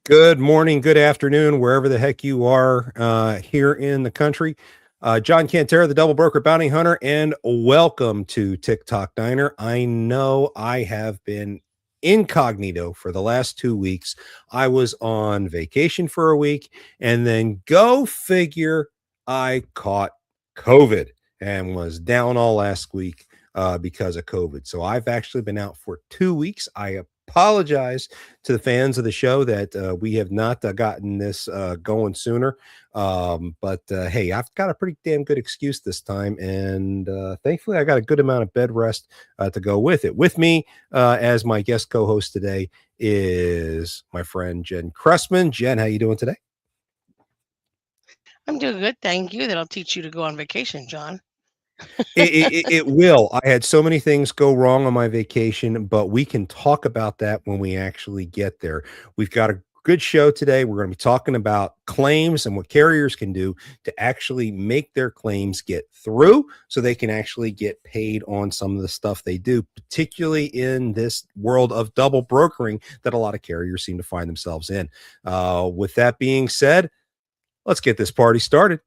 Good morning, good afternoon, wherever the heck you are here in the country. John Cantera, the Double Broker Bounty Hunter, and welcome to TikTok Diner. I know I have been incognito for the last 2 weeks. I was on vacation for a week, and then go figure, I caught COVID and was down all last week because of COVID. So I've actually been out for 2 weeks. I apologize to the fans of the show that we have not gotten this going sooner. But hey, I've got a pretty damn good excuse this time. And thankfully, I got a good amount of bed rest to go with it. With me as my guest co-host today is my friend Jen Chrestman. Jen, how you doing today? I'm doing good, thank you. That'll teach you to go on vacation, John. It will. I had so many things go wrong on my vacation, but we can talk about that when we actually get there. We've got a good show today. We're going to be talking about claims and what carriers can do to actually make their claims get through so they can actually get paid on some of the stuff they do, particularly in this world of double brokering that a lot of carriers seem to find themselves in. With that being said, let's get this party started.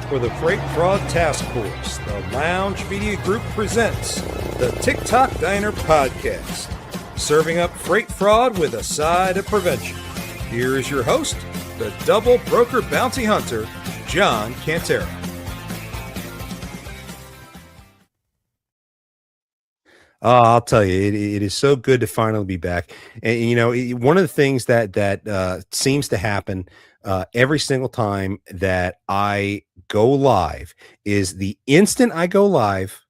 For the Freight Fraud Task Force, the Lounge Media Group presents the TikTok Diner Podcast, serving up freight fraud with a side of prevention. Here is your host, the Double Broker Bounty Hunter, John Cantera. I'll tell you, it is so good to finally be back. And you know, one of the things that seems to happen every single time that I go live is the instant I go live,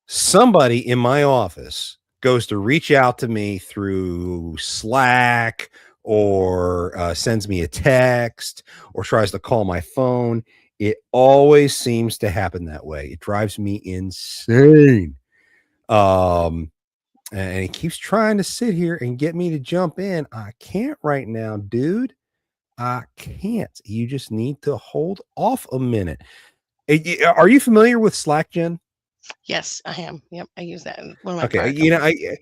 somebody in my office goes to reach out to me through Slack or sends me a text or tries to call my phone. It always seems to happen that way. It drives me insane. And he keeps trying to sit here and get me to jump in. I can't right now, dude. I can't. You just need to hold off a minute. Are you familiar with Slack, Jen? Yes, I am. Yep, I use that in one of my Okay, prior you know, companies.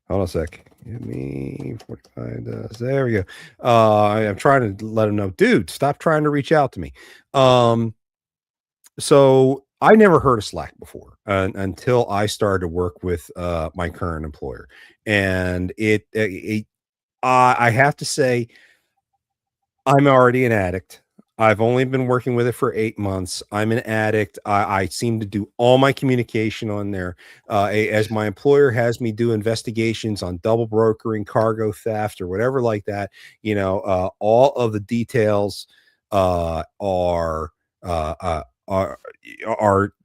Hold on a sec. Give me 45 does. There we go. I'm trying to let him know, dude, stop trying to reach out to me. So I never heard of Slack before until I started to work with my current employer, and I have to say, I'm already an addict. I've only been working with it for 8 months. I'm an addict. I seem to do all my communication on there. As my employer has me do investigations on double brokering, cargo theft, or whatever like that, you know, all of the details are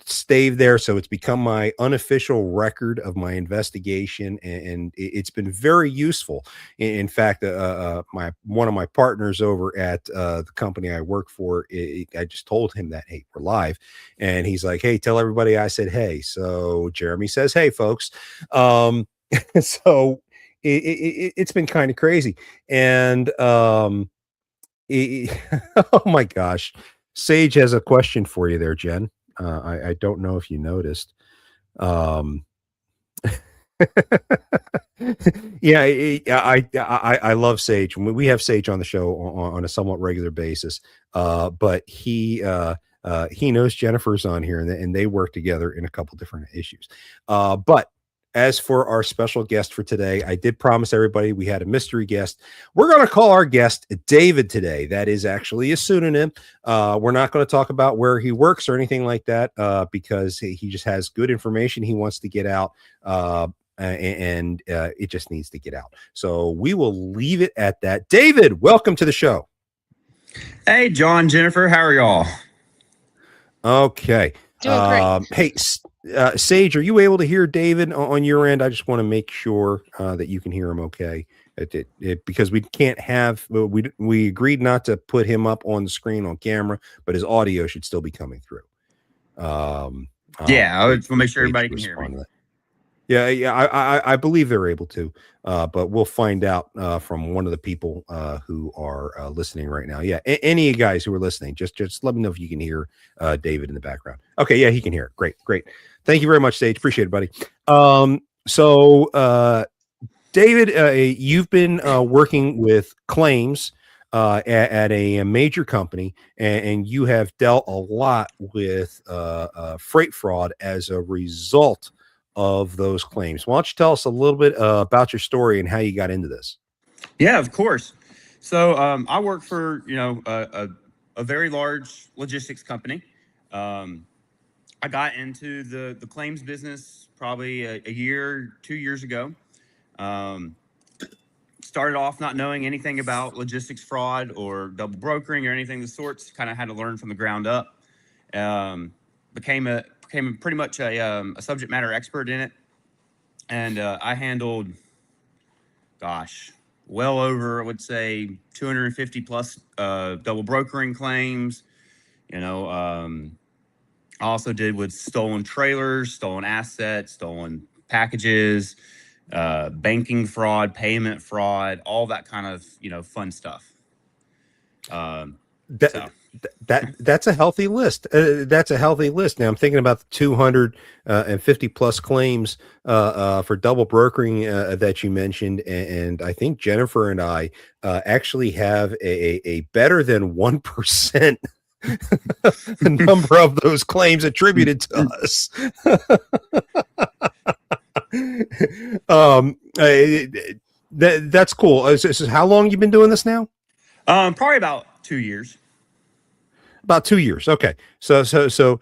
staved there, so it's become my unofficial record of my investigation, and it's been very useful. In fact, my one of my partners over at the company I work for, I just told him that, hey, we're live, and he's like, hey, tell everybody I said hey. So Jeremy says hey, folks. So it's been kind of crazy, and oh my gosh. Sage has a question for you there, Jen. I don't know if you noticed. Um, yeah, I love Sage. We have Sage on the show on a somewhat regular basis, but he knows Jennifer's on here, and they work together in a couple different issues. But as for our special guest for today, I did promise everybody we had a mystery guest. We're going to call our guest David today. That is actually a pseudonym. We're not going to talk about where he works or anything like that because he just has good information he wants to get out. And it just needs to get out. So we will leave it at that. David, welcome to the show. Hey, John, Jennifer, how are y'all? Okay. Doing great. Hey, Sage, are you able to hear David on your end? I just want to make sure that you can hear him okay. Because we can't have, we agreed not to put him up on the screen on camera, but his audio should still be coming through. Yeah, I would make sure everybody can hear me. Yeah, I believe they're able to, but we'll find out from one of the people who are listening right now. Yeah, any of you guys who are listening, just let me know if you can hear David in the background. Okay, yeah, he can hear it. Great. Thank you very much, Sage. Appreciate it, buddy. David, you've been working with claims at a major company, and you have dealt a lot with freight fraud as a result of those claims. Why don't you tell us a little bit about your story and how you got into this? Yeah, of course. So I work for a very large logistics company. I got into the claims business probably a year, 2 years ago. Started off not knowing anything about logistics fraud or double brokering or anything of the sorts. Kind of had to learn from the ground up. Became pretty much a subject matter expert in it, and I handled, gosh, well over, I would say, 250 plus double brokering claims. I also did with stolen trailers, stolen assets, stolen packages, banking fraud, payment fraud, all that kind of fun stuff. That's a healthy list. That's a healthy list. Now I'm thinking about the 250 plus claims for double brokering that you mentioned, and I think Jennifer and I actually have a better than 1% number of those claims attributed to us. That's cool. So how long you been doing this now? Probably about 2 years. About 2 years. Okay. So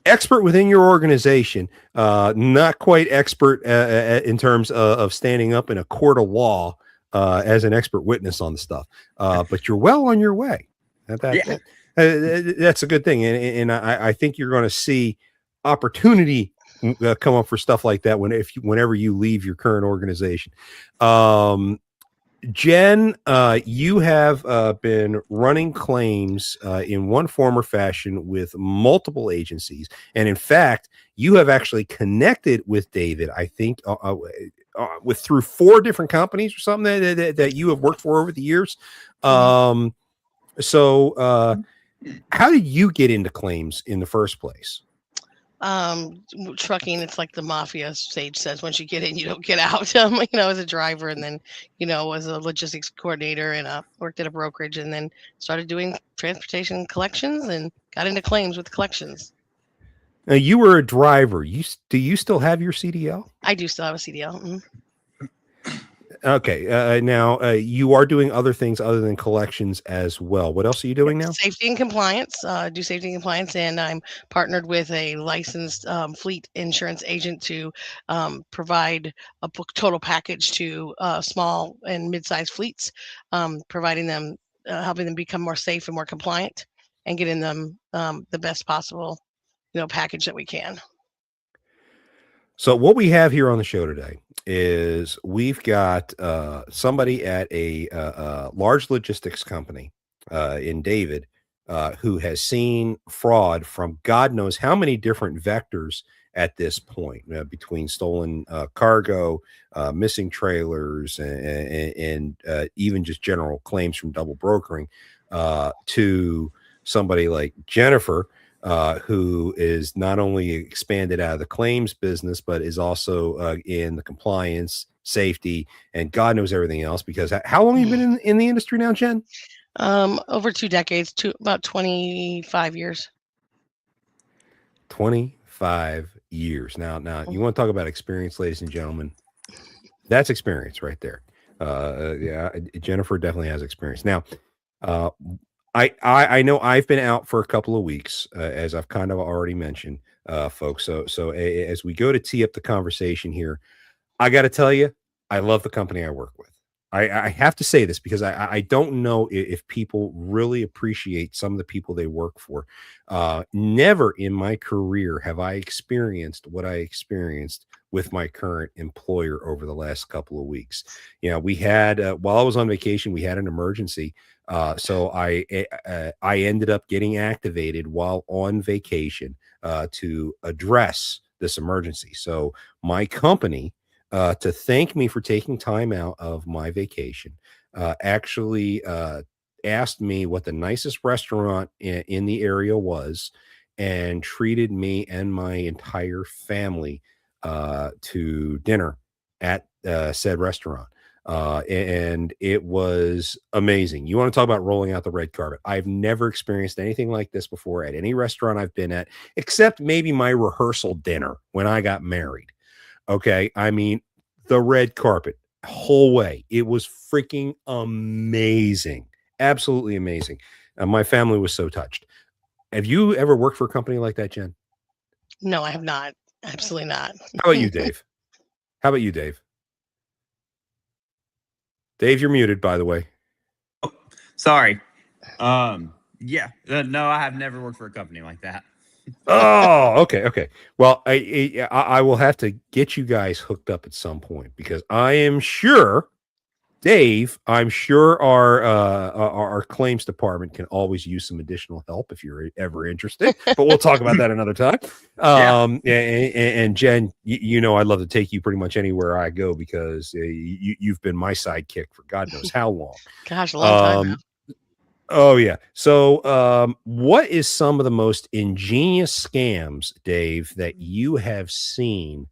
expert within your organization, not quite expert in terms of standing up in a court of law as an expert witness on the stuff. But you're well on your way. That's a good thing. And I think you're going to see opportunity come up for stuff like that whenever you leave your current organization. Jen, you have been running claims in one form or fashion with multiple agencies. And in fact, you have actually connected with David, I think, with through 4 different companies or something that you have worked for over the years. So how did you get into claims in the first place? Trucking, it's like the mafia. Sage says, once you get in, you don't get out. As a driver, and then was a logistics coordinator, and worked at a brokerage, and then started doing transportation collections and got into claims with collections. Now, you were a driver. Do you still have your CDL? I do still have a CDL. Mm-hmm. Okay. Now, you are doing other things other than collections as well. What else are you doing now? Safety and compliance. Do safety and compliance, and I'm partnered with a licensed fleet insurance agent to provide a total package to small and mid-sized fleets, providing them, helping them become more safe and more compliant, and getting them the best possible, package that we can. So what we have here on the show today is we've got somebody at a large logistics company in David who has seen fraud from God knows how many different vectors at this point, between stolen cargo, missing trailers, and even just general claims from double brokering, to somebody like Jennifer, who is not only expanded out of the claims business, but is also in the compliance, safety, and God knows everything else. Because how long have you been in the industry now, Jen? Over 2 decades, about 25 years. 25 years. Now, you want to talk about experience, ladies and gentlemen? That's experience right there. Yeah, Jennifer definitely has experience. Now, I know I've been out for a couple of weeks, as I've kind of already mentioned, folks. So as we go to tee up the conversation here, I got to tell you, I love the company I work with. I have to say this because I don't know if people really appreciate some of the people they work for. Never in my career have I experienced what I experienced with my current employer over the last couple of weeks. We had, while I was on vacation, we had an emergency. So I ended up getting activated while on vacation to address this emergency. So my company, to thank me for taking time out of my vacation, actually asked me what the nicest restaurant in the area was, and treated me and my entire family to dinner at said restaurant. And it was amazing. You want to talk about rolling out the red carpet? I've never experienced anything like this before at any restaurant I've been at, except maybe my rehearsal dinner when I got married. Okay. I mean, the red carpet whole way. It was freaking amazing. Absolutely amazing. My family was so touched. Have you ever worked for a company like that, Jen? No, I have not. Absolutely not. How about you, Dave? How about you, Dave? Dave, you're muted, by the way. Oh, sorry. Yeah. No, I have never worked for a company like that. Oh, okay. Well, I will have to get you guys hooked up at some point because I am sure, Dave, I'm sure our claims department can always use some additional help if you're ever interested. But we'll talk about that another time. And Jen, you know I'd love to take you pretty much anywhere I go because you've been my sidekick for God knows how long. Gosh, a long time now. Oh yeah. So, what is some of the most ingenious scams, Dave, that you have seen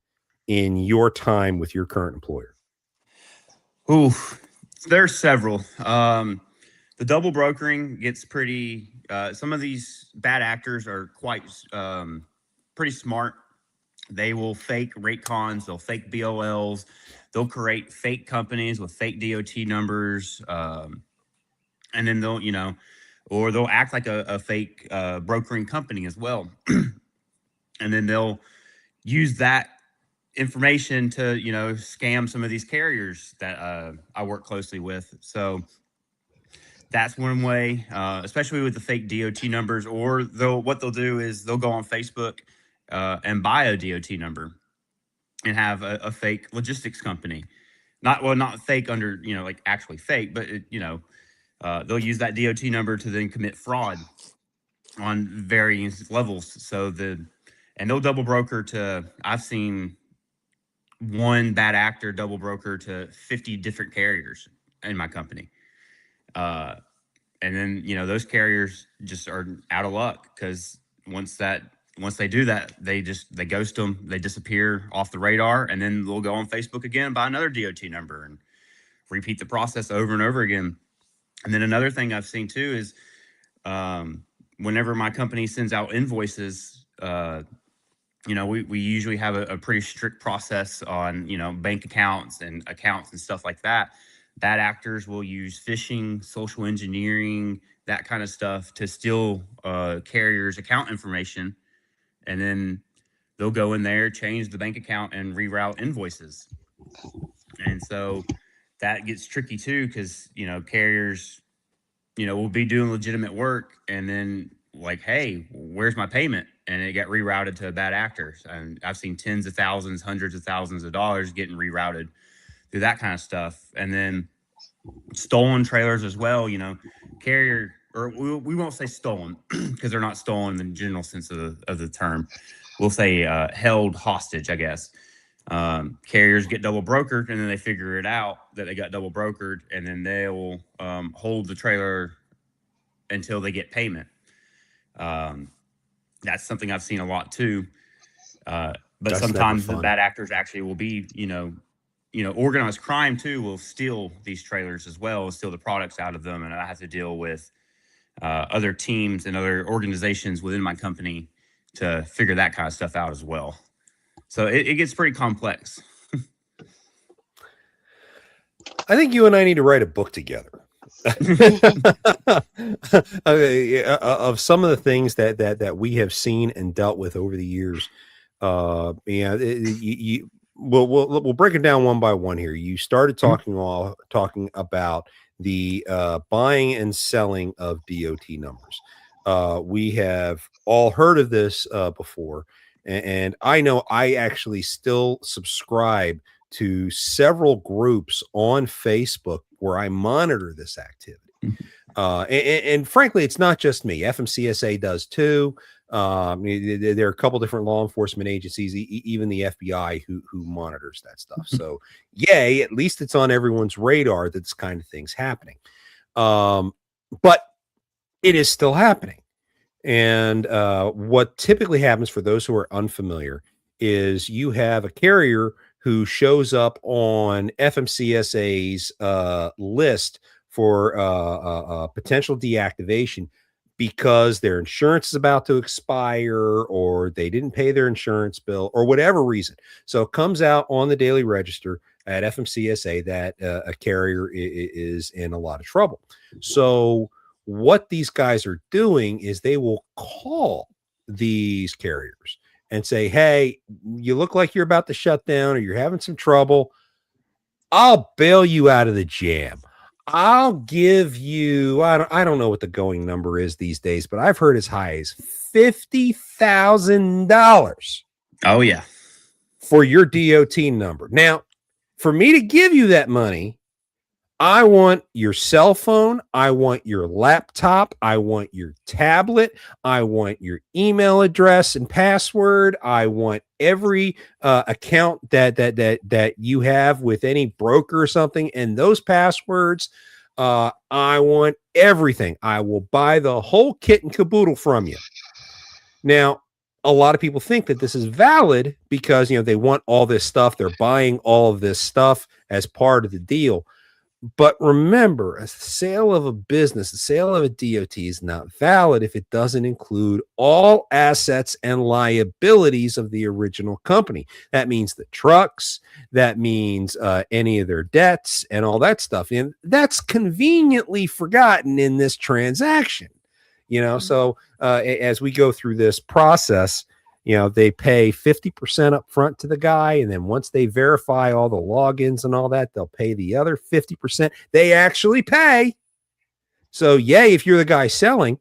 in your time with your current employer? Ooh, there's several. The double brokering gets pretty. Some of these bad actors are quite pretty smart. They will fake rate cons. They'll fake BOLs. They'll create fake companies with fake DOT numbers, and then they'll or they'll act like a fake brokering company as well, and then they'll use that information to scam some of these carriers that I work closely with. So that's one way, especially with the fake DOT numbers. Or what they'll do is they'll go on Facebook and buy a DOT number and have a fake logistics company. Not fake under like actually fake, but they'll use that DOT number to then commit fraud on various levels. And they'll double broker to. I've seen one bad actor double broker to 50 different carriers in my company. And then, those carriers just are out of luck because once they do that, they ghost them, they disappear off the radar, and then they'll go on Facebook again, buy another DOT number and repeat the process over and over again. And then another thing I've seen too is whenever my company sends out invoices, we usually have a pretty strict process on, bank accounts and stuff like that. Bad actors will use phishing, social engineering, that kind of stuff to steal carriers' account information. And then they'll go in there, change the bank account, and reroute invoices. And so that gets tricky too, because, carriers, will be doing legitimate work and then like, hey, where's my payment? And it got rerouted to a bad actor. And I've seen tens of thousands, hundreds of thousands of dollars getting rerouted through that kind of stuff. And then stolen trailers as well, carrier, or we won't say stolen because they're not stolen in the general sense of the term. We'll say held hostage, I guess. Carriers get double brokered and then they figure it out that they got double brokered, and then they'll hold the trailer until they get payment. That's something I've seen a lot too. But That's sometimes never the fun. bad actors actually will be, organized crime too will steal these trailers as well, steal the products out of them. And I have to deal with other teams and other organizations within my company to figure that kind of stuff out as well. So it gets pretty complex. I think you and I need to write a book together. Of some of the things that we have seen and dealt with over the years. We'll break it down one by one here. You started talking about the buying and selling of DOT numbers. We have all heard of this before, and I know I actually still subscribe to several groups on Facebook where I monitor this activity. And frankly, it's not just me. FMCSA does too. There are a couple different law enforcement agencies, even the FBI, who monitors that stuff. So, yay, at least it's on everyone's radar that this kind of thing's happening. But it is still happening. And what typically happens for those who are unfamiliar is you have a carrier who shows up on FMCSA's list for potential deactivation because their insurance is about to expire or they didn't pay their insurance bill or whatever reason. So it comes out on the daily register at FMCSA that a carrier is in a lot of trouble. So what these guys are doing is they will call these carriers and say, hey, you look like you're about to shut down or you're having some trouble. I'll bail you out of the jam. I'll give you, I don't know what the going number is these days, but I've heard as high as $50,000. Oh, yeah. For your DOT number. Now, for me to give you that money, I want your cell phone. I want your laptop. I want your tablet. I want your email address and password. I want every account that you have with any broker or something, and those passwords. I want everything. I will buy the whole kit and caboodle from you. Now, a lot of people think that this is valid because they want all this stuff. They're buying all of this stuff as part of the deal. But remember, a sale of a business, the sale of a DOT is not valid if it doesn't include all assets and liabilities of the original company. That means the trucks, that means any of their debts and all that stuff. And that's conveniently forgotten in this transaction. So as we go through this process, they pay 50% up front to the guy. And then once they verify all the logins and all that, they'll pay the other 50%. They actually pay. So, yay, if you're the guy selling.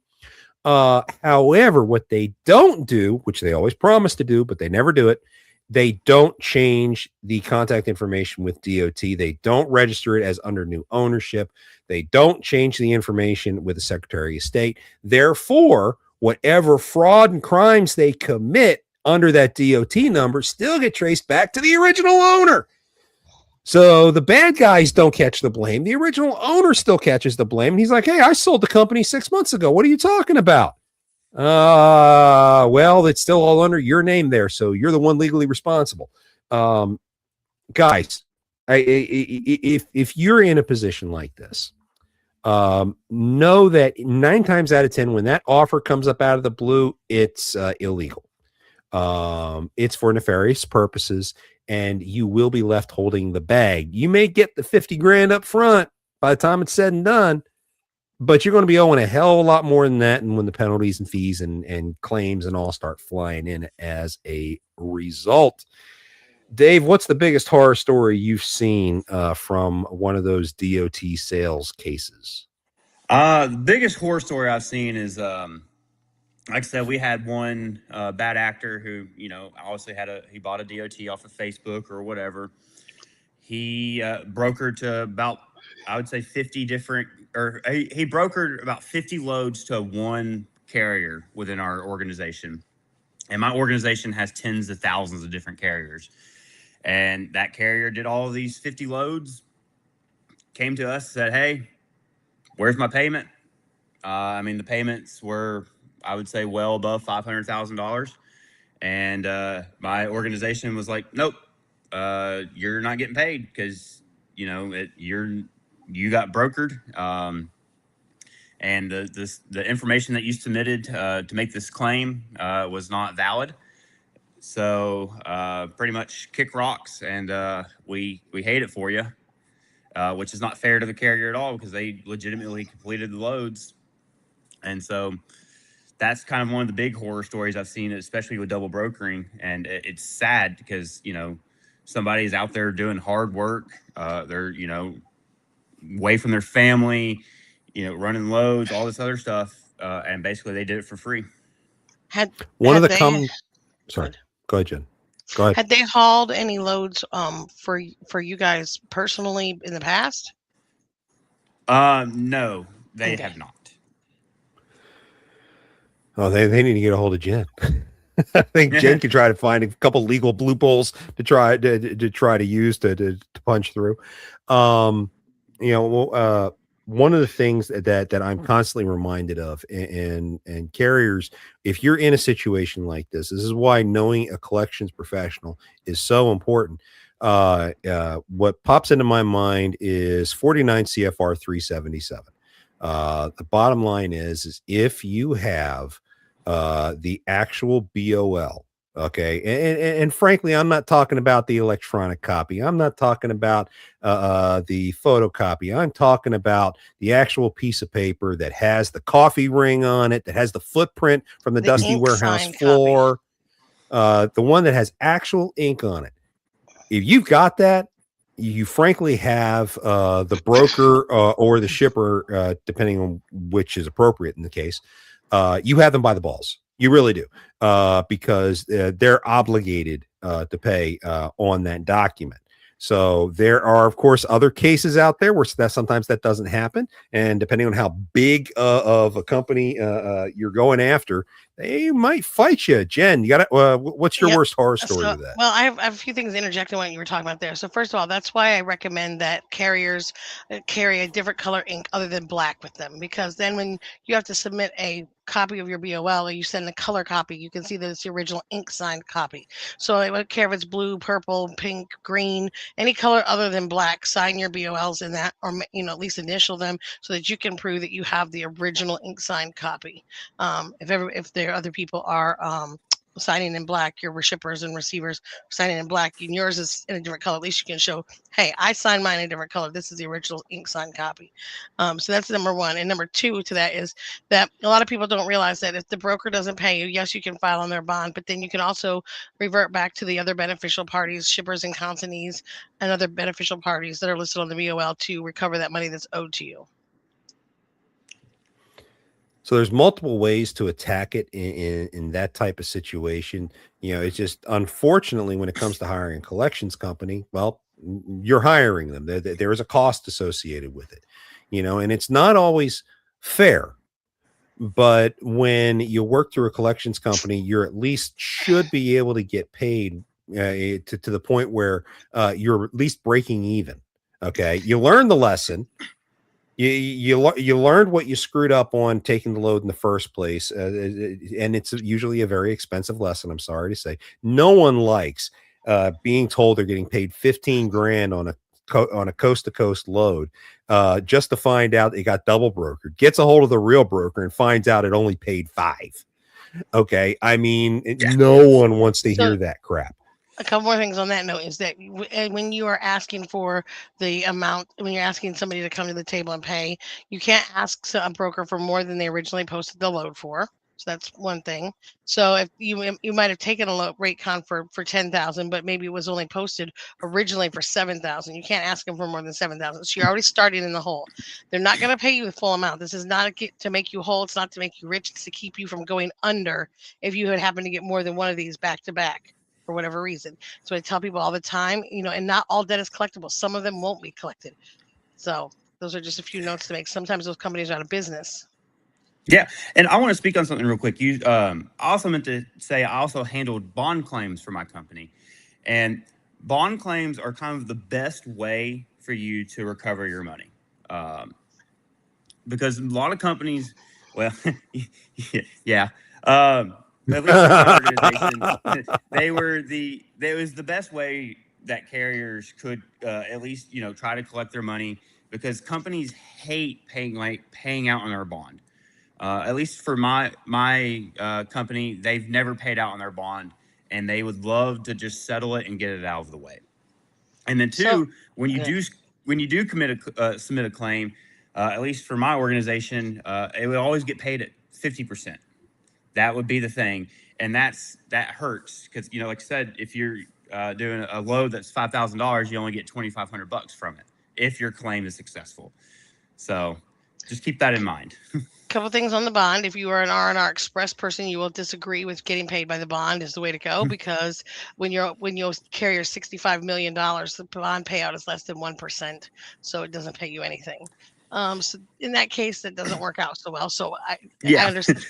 However, what they don't do, which they always promise to do, but they never do it, they don't change the contact information with DOT. They don't register it as under new ownership. They don't change the information with the Secretary of State. Therefore, whatever fraud and crimes they commit under that DOT number still get traced back to the original owner. So the bad guys don't catch the blame. The original owner still catches the blame. And he's like, hey, I sold the company 6 months ago. What are you talking about? Well, it's still all under your name there. So you're the one legally responsible. Guys, if you're in a position like this, know that 9 times out of 10, when that offer comes up out of the blue, it's illegal. It's for nefarious purposes, and you will be left holding the bag. You may get the 50 grand up front by the time it's said and done, but you're going to be owing a hell of a lot more than that. And when the penalties and fees and claims and all start flying in as a result. Dave, what's the biggest horror story you've seen from one of those DOT sales cases? The biggest horror story I've seen is, like I said, we had one bad actor who, obviously he bought a DOT off of Facebook or whatever. He brokered to about, I would say 50 different, or he brokered about 50 loads to one carrier within our organization. And my organization has tens of thousands of different carriers. And that carrier did all of these 50 loads, came to us, said, hey, where's my payment? The payments were, I would say, well above $500,000. And my organization was like, nope, you're not getting paid because, you got brokered. And the information that you submitted to make this claim was not valid. So pretty much kick rocks, and we hate it for you, which is not fair to the carrier at all because they legitimately completed the loads. And so that's kind of one of the big horror stories I've seen, especially with double brokering. And it's sad because, somebody's out there doing hard work. They're, away from their family, running loads, all this other stuff. And basically they did it for free. Sorry. Go ahead, Jen. Go ahead. Had they hauled any loads for you guys personally in the past? No, they have not. Oh, they need to get a hold of Jen. I think Jen could try to find a couple legal loopholes to try to use to punch through. one of the things that I'm constantly reminded of, and carriers, if you're in a situation like this is why knowing a collections professional is so important. What pops into my mind is 49 CFR 377. The bottom line is if you have the actual BOL. Okay. And frankly, I'm not talking about the electronic copy. I'm not talking about the photocopy. I'm talking about the actual piece of paper that has the coffee ring on it, that has the footprint from the dusty ink warehouse signed floor, the one that has actual ink on it. If you've got that, you frankly have the broker or the shipper, depending on which is appropriate in the case. You have them by the balls. You really do, because they're obligated to pay on that document. So there are, of course, other cases out there where sometimes that doesn't happen, and depending on how big of a company you're going after, they might fight you. Jen, you got what's your Yep. worst horror story So, with that? well, I have a few things interjecting what you were talking about there. So, first of all, that's why I recommend that carriers carry a different color ink other than black with them, because then when you have to submit a copy of your BOL or you send a color copy, you can see that it's the original ink signed copy. So, I don't care if it's blue, purple, pink, green, any color other than black, sign your BOLs in that, or at least initial them so that you can prove that you have the original ink signed copy. If there other people are signing in black, your shippers and receivers signing in black, and yours is in a different color, at least you can show, hey, I signed mine in a different color. This is the original ink signed copy. So that's number one. And number two to that is that a lot of people don't realize that if the broker doesn't pay you, yes, you can file on their bond, but then you can also revert back to the other beneficial parties, shippers and consignees, and other beneficial parties that are listed on the BOL to recover that money that's owed to you. So there's multiple ways to attack it in that type of situation. It's just unfortunately when it comes to hiring a collections company, well, you're hiring them. There is a cost associated with it, and it's not always fair. But when you work through a collections company, you're at least should be able to get paid to the point where you're at least breaking even. Okay, you learn the lesson. You learned what you screwed up on taking the load in the first place, and it's usually a very expensive lesson. I'm sorry to say, no one likes being told they're getting paid 15 grand on a coast to coast load, just to find out it got double brokered. Gets a hold of the real broker and finds out it only paid 5. Okay, I mean, no one wants to hear that crap. A couple more things on that note is that when you are asking for the amount, when you're asking somebody to come to the table and pay, you can't ask a broker for more than they originally posted the load for. So that's one thing. So if you might have taken a rate con for 10,000, but maybe it was only posted originally for 7,000. You can't ask them for more than 7,000. So you're already starting in the hole. They're not going to pay you the full amount. This is not to make you whole. It's not to make you rich. It's to keep you from going under if you had happened to get more than one of these back to back for whatever reason. So I tell people all the time, and not all debt is collectible. Some of them won't be collected. So those are just a few notes to make. Sometimes those companies are out of business. Yeah, and I want to speak on something real quick. I also meant to say I also handled bond claims for my company, and bond claims are kind of the best way for you to recover your money, because a lot of companies, well, yeah, at least in my organization, it was the best way that carriers could at least try to collect their money, because companies hate paying out on their bond. At least for my company, they've never paid out on their bond, and they would love to just settle it and get it out of the way. And then two, when you do submit a claim, at least for my organization, it would always get paid at 50%. That would be the thing, and that hurts because like I said, if you're doing a load that's $5,000, you only get $2,500 from it if your claim is successful. So just keep that in mind. Couple things on the bond. If you are an R&R Express person, you will disagree with getting paid by the bond is the way to go, because when you carry your $65 million, the bond payout is less than 1%, so it doesn't pay you anything. So in that case, that doesn't work out so well. So I understand.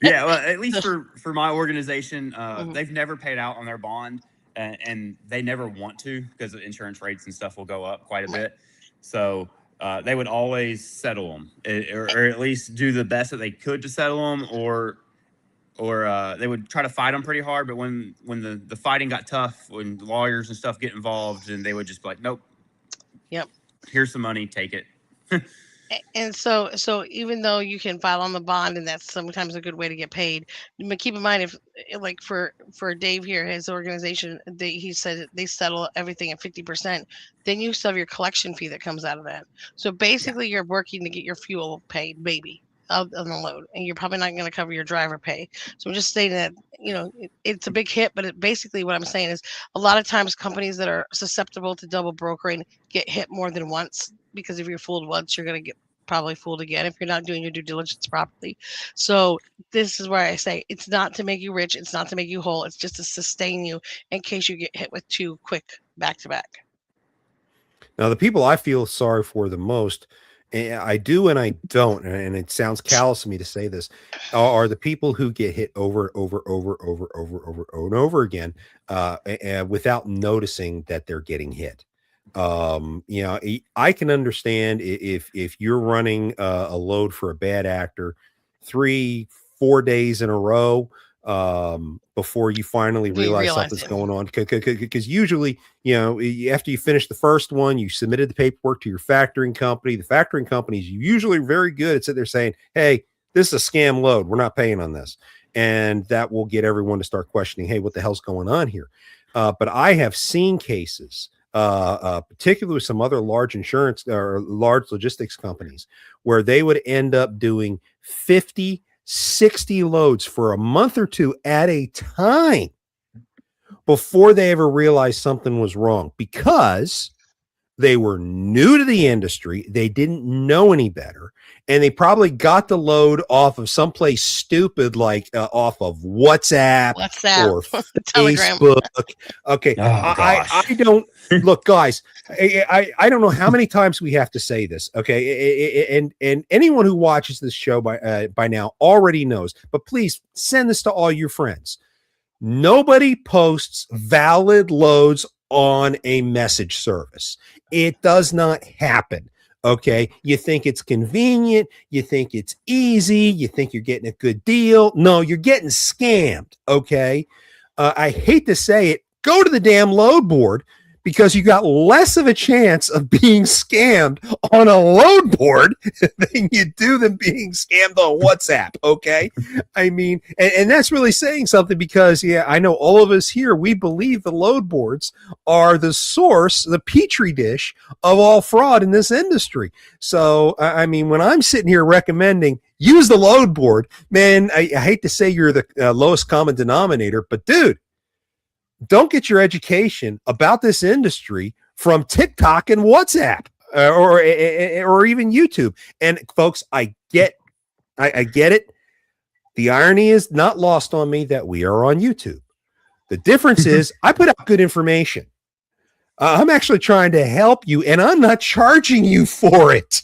Yeah, well, at least for my organization, they've never paid out on their bond, and they never want to, because the insurance rates and stuff will go up quite a bit. So they would always settle them, or at least do the best that they could to settle them, or they would try to fight them pretty hard. But when the fighting got tough, when lawyers and stuff get involved, and they would just be like, nope, Yep. here's some money, take it. And so even though you can file on the bond, and that's sometimes a good way to get paid, but keep in mind, if like for Dave here, his organization, he said they settle everything at 50%, then you still have your collection fee that comes out of that. So basically, you're working to get your fuel paid, maybe, on the load, and you're probably not going to cover your driver pay. So I'm just saying that it's a big hit, but basically what I'm saying is a lot of times companies that are susceptible to double brokering get hit more than once, because if you're fooled once, you're going to get probably fooled again if you're not doing your due diligence properly. So this is where I say it's not to make you rich, it's not to make you whole, it's just to sustain you in case you get hit with two quick back to back. Now, the people I feel sorry for the most, and I do and I don't, and it sounds callous of me to say this, are the people who get hit over and over again, without noticing that they're getting hit. I can understand if you're running a load for a bad actor 3-4 days in a row, before you finally realize something's going on, because usually, after you finish the first one, you submitted the paperwork to your factoring company. The factoring company is usually very good at sitting there saying, hey, this is a scam load, we're not paying on this, and that will get everyone to start questioning, hey, what the hell's going on here? But I have seen cases, particularly with some other large insurance or large logistics companies, where they would end up doing 50, 60 loads for a month or two at a time before they ever realized something was wrong, because they were new to the industry. They didn't know any better. And they probably got the load off of someplace stupid, like off of WhatsApp or Facebook. Okay. Oh, I don't look, guys, I don't know how many times we have to say this. Okay. And anyone who watches this show by now already knows, but please send this to all your friends. Nobody posts valid loads on a message service. It does not happen. Okay. You think it's convenient. You think it's easy. You think you're getting a good deal. No, you're getting scammed. Okay. I hate to say it. Go to the damn load board, because you got less of a chance of being scammed on a load board than you do than being scammed on WhatsApp. Okay. I mean, and that's really saying something, because I know all of us here, we believe the load boards are the source, the petri dish of all fraud in this industry. So, I mean, when I'm sitting here recommending use the load board, man, I hate to say you're the lowest common denominator, but dude, don't get your education about this industry from TikTok and WhatsApp or even YouTube. And folks, I get it. The irony is not lost on me that we are on YouTube. The difference is I put out good information. I'm actually trying to help you, and I'm not charging you for it.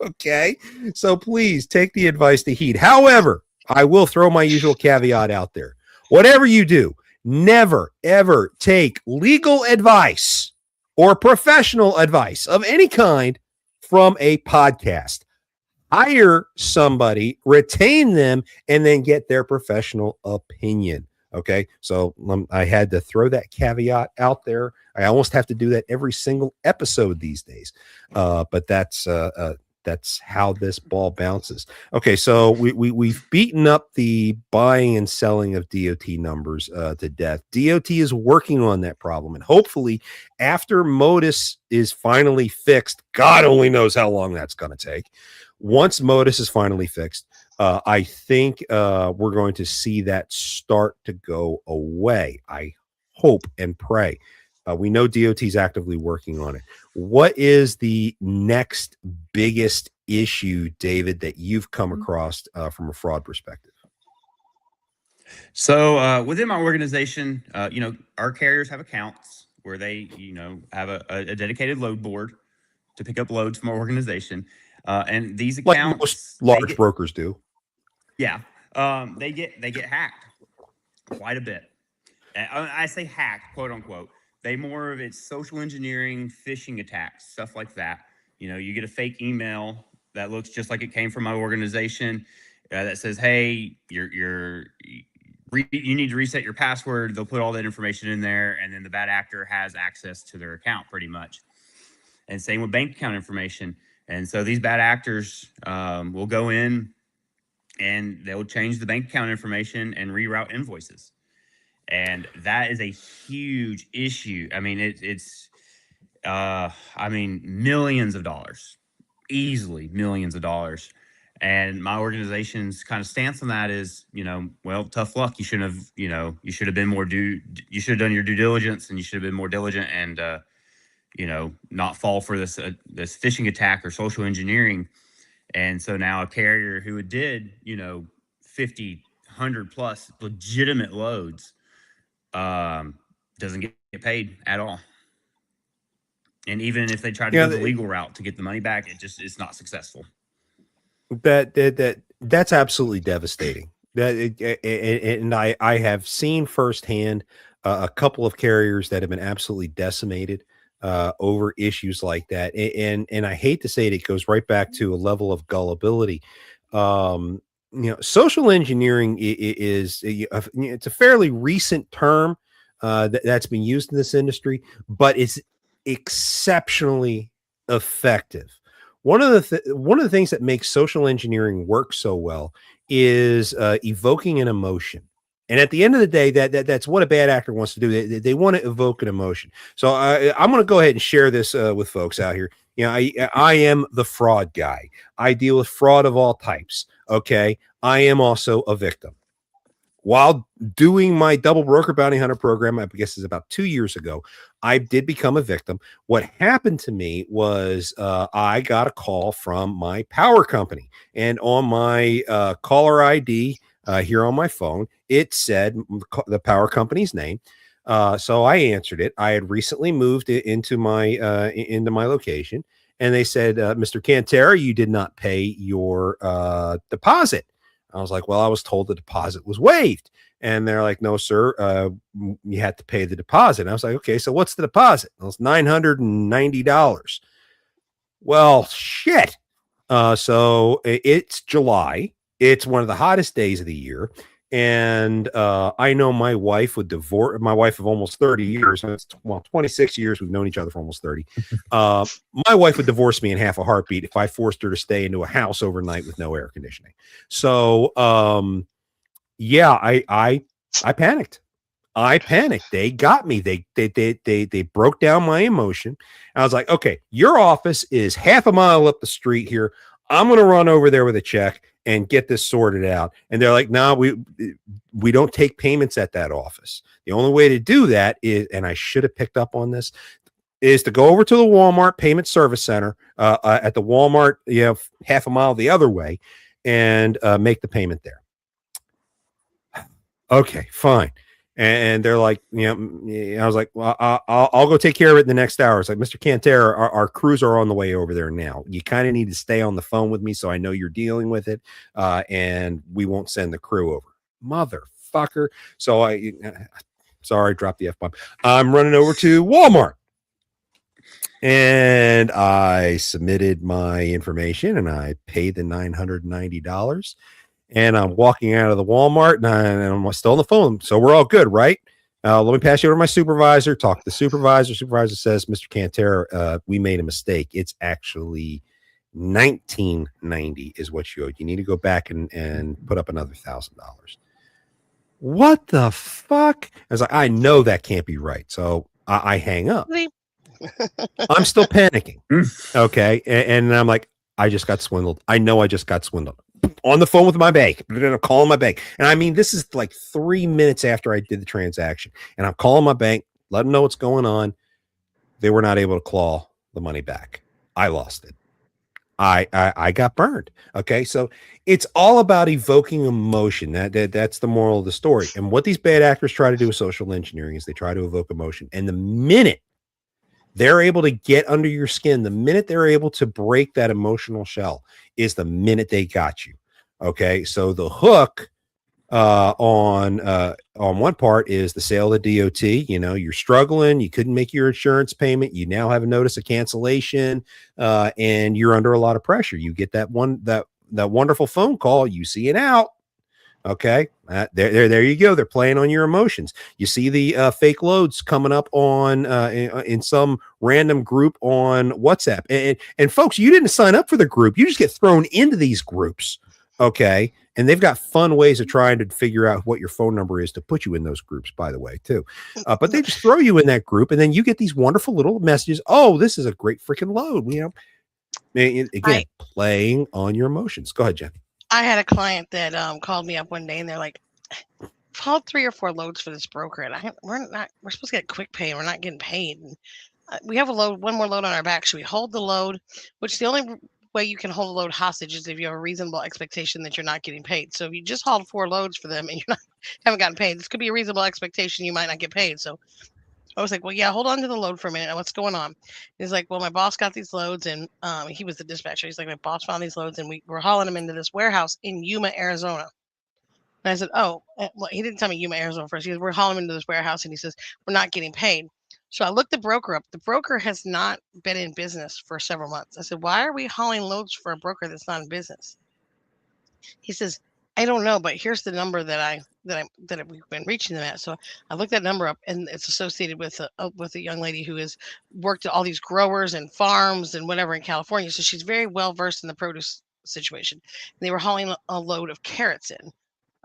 Okay. So please take the advice to heed. However, I will throw my usual caveat out there. Whatever you do, never, ever take legal advice or professional advice of any kind from a podcast. Hire somebody, retain them, and then get their professional opinion. Okay. So I had to throw that caveat out there. I almost have to do that every single episode these days. But that's how this ball bounces. Okay, so we've beaten up the buying and selling of DOT numbers to death. DOT is working on that problem, and hopefully, after Modus is finally fixed, God only knows how long that's going to take. Once Modus is finally fixed, I think we're going to see that start to go away. I hope and pray. We know DOT is actively working on it. What is the next biggest issue, David, that you've come across from a fraud perspective? So within my organization, our carriers have accounts where they, have a dedicated load board to pick up loads from our organization. And these accounts, like most large brokers do. Yeah. They get hacked quite a bit. I say hacked, quote unquote. They more of it's social engineering, phishing attacks, stuff like that. You get a fake email that looks just like it came from my organization, that says, "Hey, you need to reset your password." They'll put all that information in there, and then the bad actor has access to their account pretty much. And same with bank account information. And so these bad actors will go in and they'll change the bank account information and reroute invoices. And that is a huge issue. I mean, it's millions of dollars, easily millions of dollars. And my organization's kind of stance on that is, well, tough luck. You shouldn't have, you should have been you should have done your due diligence, and you should have been more diligent, and, not fall for this phishing attack or social engineering. And so now a carrier who did, 50, 100 plus legitimate loads, doesn't get paid at all. And even if they try to go the legal route to get the money back, it's not successful. That's absolutely devastating. And I have seen firsthand a couple of carriers that have been absolutely decimated over issues like that. And I hate to say it, it goes right back to a level of gullibility. Social engineering it's a fairly recent term that's been used in this industry, but it's exceptionally effective. One of the things that makes social engineering work so well is evoking an emotion. And at the end of the day, that's what a bad actor wants to do. They want to evoke an emotion. So I'm going to go ahead and share this with folks out here. I am the fraud guy. I deal with fraud of all types. Okay. I am also a victim. While doing my double broker bounty hunter program, I guess it's about 2 years ago, I did become a victim. What happened to me was I got a call from my power company, and on my caller ID here on my phone, it said the power company's name. So I answered it. I had recently moved into my location, and they said, "Mr. Cantera, you did not pay your deposit." I was like, "Well, I was told the deposit was waived." And they're like, "No, sir, you had to pay the deposit." And I was like, "Okay, so what's the deposit?" Well, it's $990. Well, shit. So it's July. It's one of the hottest days of the year. And I know my wife would divorce my wife of almost 30 years. 26 years. We've known each other for almost 30. My wife would divorce me in half a heartbeat if I forced her to stay into a house overnight with no air conditioning. So, yeah, I panicked. I panicked. They got me. They broke down my emotion. I was like, "Okay, your office is half a mile up the street here. I'm going to run over there with a check and get this sorted out." And they're like, "No, we don't take payments at that office. The only way to do that is," and I should have picked up on this, is to go over to the Walmart Payment Service Center at the Walmart, half a mile the other way, and make the payment there. Okay, fine. And they're like, I was like, "Well, I'll go take care of it in the next hour." It's like, "Mr. Cantera, our crews are on the way over there now. You kind of need to stay on the phone with me so I know you're dealing with it, and we won't send the crew over." Motherfucker. So sorry, dropped the F-bomb. I'm running over to Walmart. And I submitted my information, and I paid the $990. And I'm walking out of the Walmart, and I'm still on the phone. So we're all good, right? Let me pass you over to my supervisor. Talk to the supervisor. Supervisor says, "Mr. Cantera, we made a mistake. It's actually $1990 is what you owe. You need to go back and put up another $1,000. What the fuck? I was like, I know that can't be right. So I hang up. I'm still panicking. Okay. And I'm like, I just got swindled. I know I just got swindled. On the phone with my bank. I'm calling my bank. And I mean, this is like 3 minutes after I did the transaction. And I'm calling my bank, let them know what's going on. They were not able to claw the money back. I lost it. I got burned. Okay. So it's all about evoking emotion. That's the moral of the story. And what these bad actors try to do with social engineering is they try to evoke emotion. And the minute they're able to get under your skin, the minute they're able to break that emotional shell is the minute they got you. Okay. So the hook On one part is the sale of the DOT. You know, you're struggling, you couldn't make your insurance payment, you now have a notice of cancellation, and you're under a lot of pressure. You get that wonderful phone call, you see an out. Okay, there you go. They're playing on your emotions. You see the fake loads coming up on in some random group on WhatsApp, and folks, you didn't sign up for the group. You just get thrown into these groups. Okay, and they've got fun ways of trying to figure out what your phone number is to put you in those groups. By the way, too, but they just throw you in that group, and then you get these wonderful little messages. Oh, this is a great freaking load. You know, again, playing on your emotions. Go ahead, Jen. I had a client that called me up one day and they're like, "Called 3 or 4 loads for this broker, and we're supposed to get quick pay, and we're not getting paid. And we have one more load on our back. Should we hold the load?" Which the only way you can hold a load hostage is if you have a reasonable expectation that you're not getting paid. So if you just hauled 4 loads for them and haven't gotten paid, this could be a reasonable expectation you might not get paid. So I was like, "Well, yeah, hold on to the load for a minute. What's going on?" He's like, "Well, my boss got these loads," and he was the dispatcher. He's like, "My boss found these loads, and we're hauling them into this warehouse in Yuma, Arizona." And I said, "Oh," well, he didn't tell me Yuma, Arizona first. He said, "We're hauling them into this warehouse," and he says, "We're not getting paid." So I looked the broker up. The broker has not been in business for several months. I said, "Why are we hauling loads for a broker that's not in business?" He says, "I don't know, but here's the number that we've been reaching them at." So I looked that number up, and it's associated with a young lady who has worked at all these growers and farms and whatever in California. So she's very well versed in the produce situation. And they were hauling a load of carrots in.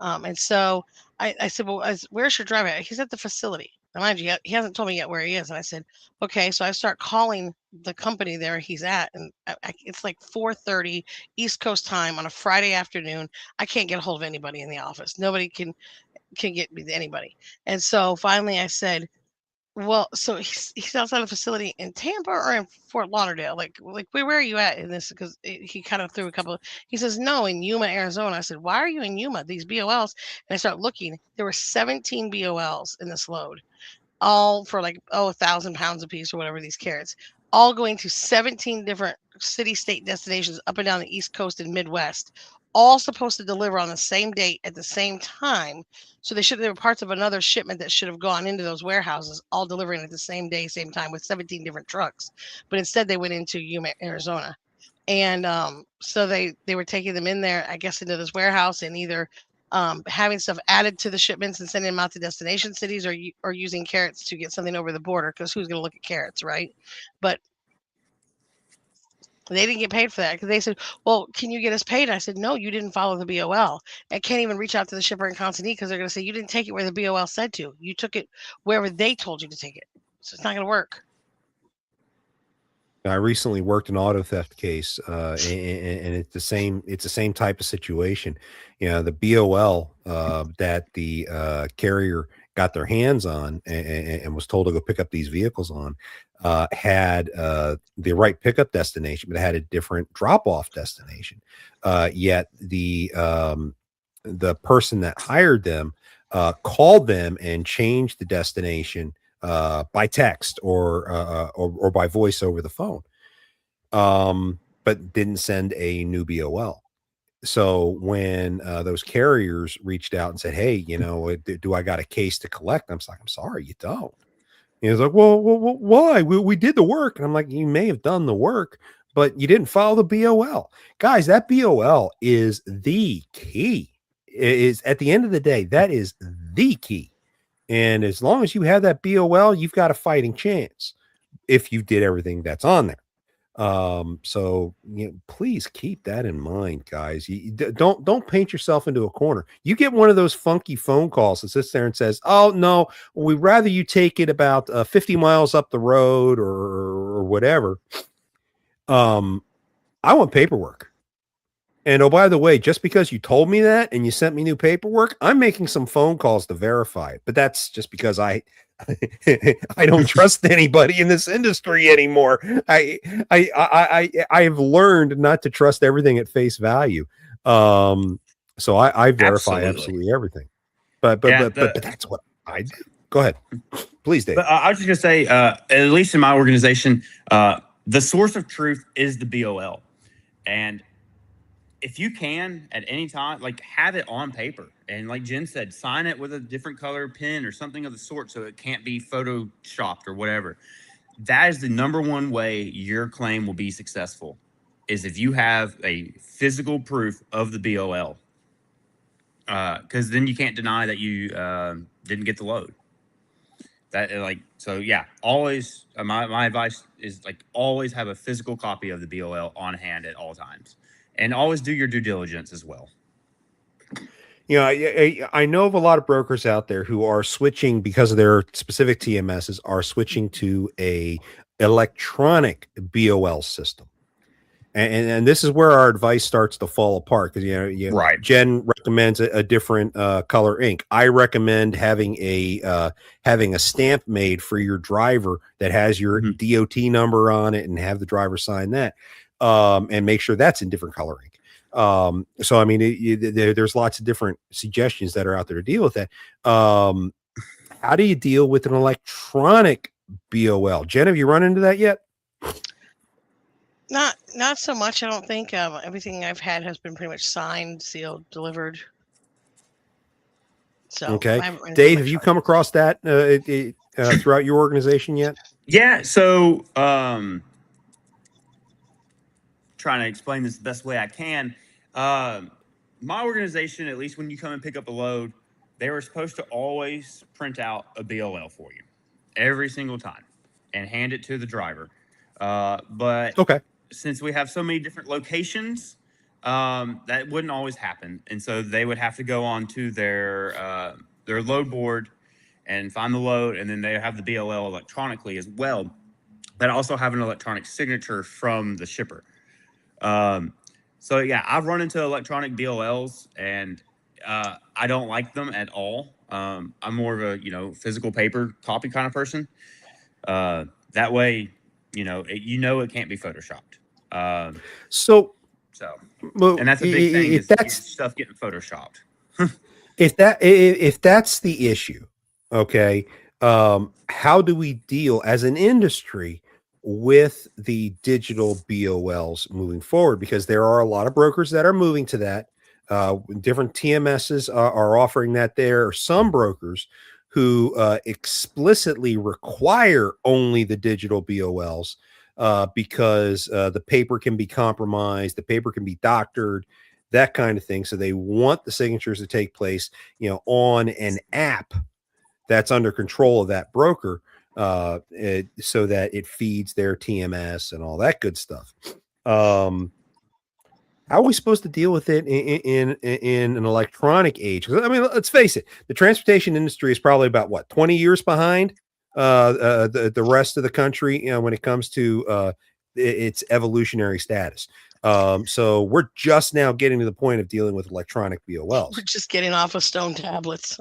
And so I said, "Well, where's your driver at?" He's at the facility. Now, mind you, he hasn't told me yet where he is. And I said, "Okay." So I start calling the company there he's at, and it's like 4:30 East Coast time on a Friday afternoon. I can't get a hold of anybody in the office. Nobody can get me to anybody. And so finally, I said, "Well, so he's outside the facility in Tampa or in Fort Lauderdale? Like where are you at in this?" Because he kind of threw a couple. He says, "No, in Yuma, Arizona." I said, "Why are you in Yuma? These BOLs?" And I start looking. There were 17 BOLs in this load, all for like 1,000 pounds a piece or whatever, these carrots, all going to 17 different city state destinations up and down the East Coast and Midwest, all supposed to deliver on the same date at the same time. So they were parts of another shipment that should have gone into those warehouses, all delivering at the same day, same time, with 17 different trucks. But instead they went into Yuma, Arizona. And so they were taking them in there, I guess, into this warehouse, and either having stuff added to the shipments and sending them out to destination cities, or using carrots to get something over the border, because who's going to look at carrots, right? But they didn't get paid for that, because they said, "Well, can you get us paid?" I said, "No, you didn't follow the BOL. I can't even reach out to the shipper in consignee, because they're going to say you didn't take it where the BOL said to. You took it wherever they told you to take it. So it's not going to work." I recently worked an auto theft case, and it's the same. It's the same type of situation. You know, the BOL that the carrier got their hands on and was told to go pick up these vehicles on had the right pickup destination, but it had a different drop off destination. Yet the person that hired them called them and changed the destination by text or by voice over the phone, but didn't send a new BOL. So when those carriers reached out and said, "Hey, you know, do I got a case to collect?" I'm like, "I'm sorry, you don't." And he's like, well, why? We did the work. And I'm like, "You may have done the work, but you didn't follow the BOL." Guys, that BOL is the key. It is, at the end of the day, that is the key. And as long as you have that BOL, you've got a fighting chance if you did everything that's on there. So you know, please keep that in mind, guys. Don't paint yourself into a corner. You get one of those funky phone calls that sits there and says, "Oh no, we'd rather you take it about 50 miles up the road or whatever." I want paperwork. And oh, by the way, just because you told me that and you sent me new paperwork, I'm making some phone calls to verify it. But that's just because I don't trust anybody in this industry anymore. I have learned not to trust everything at face value. So I verify absolutely everything. But that's what I do. Go ahead, please, Dave. But I was just gonna say, at least in my organization, the source of truth is the BOL, and if you can at any time, like have it on paper. And like Jen said, sign it with a different color pen or something of the sort so it can't be photoshopped or whatever. That is the number one way your claim will be successful, is if you have a physical proof of the BOL. Because then you can't deny that you didn't get the load. That like so yeah. Always my advice is like always have a physical copy of the BOL on hand at all times, and always do your due diligence as well. You know, I know of a lot of brokers out there who are switching because of their specific TMSs are switching to a electronic BOL system. And this is where our advice starts to fall apart because Right. Jen recommends a different color ink. I recommend having a stamp made for your driver that has your DOT number on it and have the driver sign that, and make sure that's in different color ink. So I mean, there's lots of different suggestions that are out there to deal with that. How do you deal with an electronic BOL? Jen, have you run into that yet? Not so much. I don't think everything I've had has been pretty much signed, sealed, delivered. So okay, Dave, have you come across that throughout your organization yet? Yeah. So trying to explain this the best way I can. My organization, at least when you come and pick up a load, they were supposed to always print out a BOL for you every single time and hand it to the driver. But okay, since we have so many different locations, that wouldn't always happen, and so they would have to go on to their load board and find the load, and then they have the BOL electronically as well. But also have an electronic signature from the shipper. So yeah, I've run into electronic BOLs, and I don't like them at all. I'm more of a physical paper copy kind of person. That way, it can't be photoshopped. So, and that's a big thing. Is stuff getting photoshopped. if that's the issue, okay, how do we deal as an industry with the digital BOLs moving forward? Because there are a lot of brokers that are moving to that. Different TMSs are offering that. There are some brokers who explicitly require only the digital BOLs because the paper can be compromised, the paper can be doctored, that kind of thing. So they want the signatures to take place, on an app that's under control of that broker, so that it feeds their TMS and all that good stuff. How are we supposed to deal with it in an electronic age? I mean, let's face it, the transportation industry is probably about 20 years behind the rest of the country, when it comes to its evolutionary status. So we're just now getting to the point of dealing with electronic BOLs. We're just getting off of stone tablets.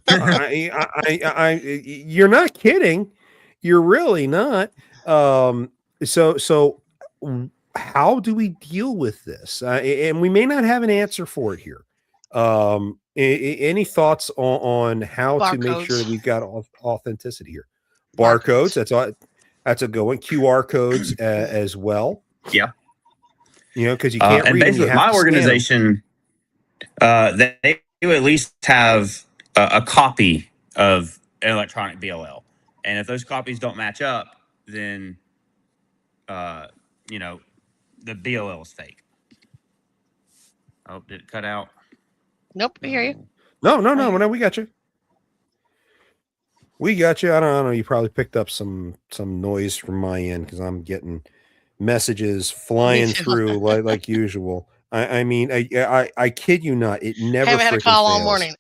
You're not kidding. You're really not. So how do we deal with this? And we may not have an answer for it here. Any thoughts on how to make sure that we've got authenticity here? Barcodes. That's a good one. QR codes as well. Yeah. Because you can't read them. My organization, they at least have a copy of an electronic BOL, and if those copies don't match up, then the BOL is fake. Oh, did it cut out? Nope, I hear you. No, we got you. We got you. I don't know. You probably picked up some noise from my end because I'm getting messages flying through like usual. I mean, I kid you not. It never. Haven't had a call all morning.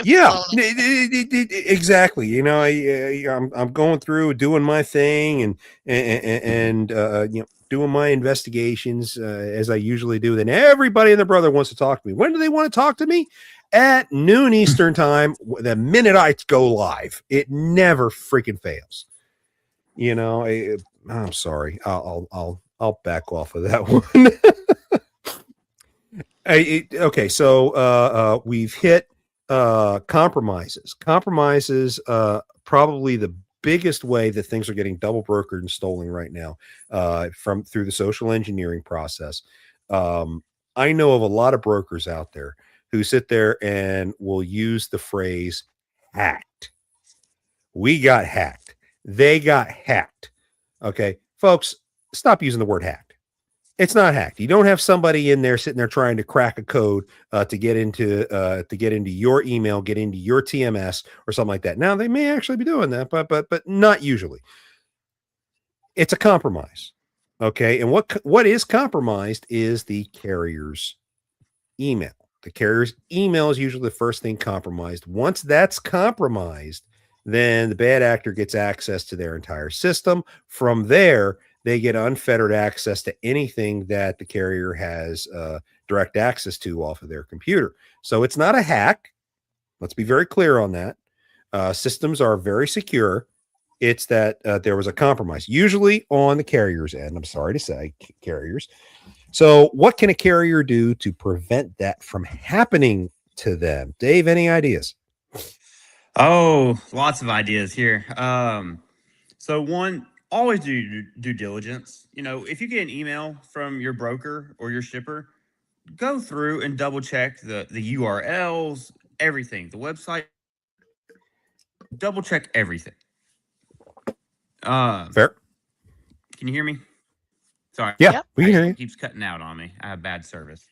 Yeah, exactly. I'm going through doing my thing and doing my investigations as I usually do. Then everybody and their brother wants to talk to me. When do they want to talk to me? At noon Eastern time, the minute I go live. It never freaking fails. I'm sorry. I'll back off of that one. Okay, so we've hit compromises. Compromises, probably the biggest way that things are getting double brokered and stolen right now, through the social engineering process. I know of a lot of brokers out there who sit there and will use the phrase hacked. We got hacked. They got hacked. Okay, folks, stop using the word hacked. It's not hacked. You don't have somebody in there sitting there trying to crack a code to get into your email, get into your TMS or something like that. Now they may actually be doing that, but not usually. It's a compromise. Okay, and what is compromised is the carrier's email. The carrier's email is usually the first thing compromised. Once that's compromised, then the bad actor gets access to their entire system. From there, they get unfettered access to anything that the carrier has direct access to off of their computer. So it's not a hack. Let's be very clear on that. Systems are very secure. It's that there was a compromise, usually on the carrier's end. I'm sorry to say, carriers. So what can a carrier do to prevent that from happening to them? Dave, any ideas? Oh, lots of ideas here. So one, always do due diligence. If you get an email from your broker or your shipper, go through and double check the URLs, everything, the website, double check everything. Fair. Can you hear me? Sorry. Yeah, Yep. we can hear you. It keeps cutting out on me. I have bad service.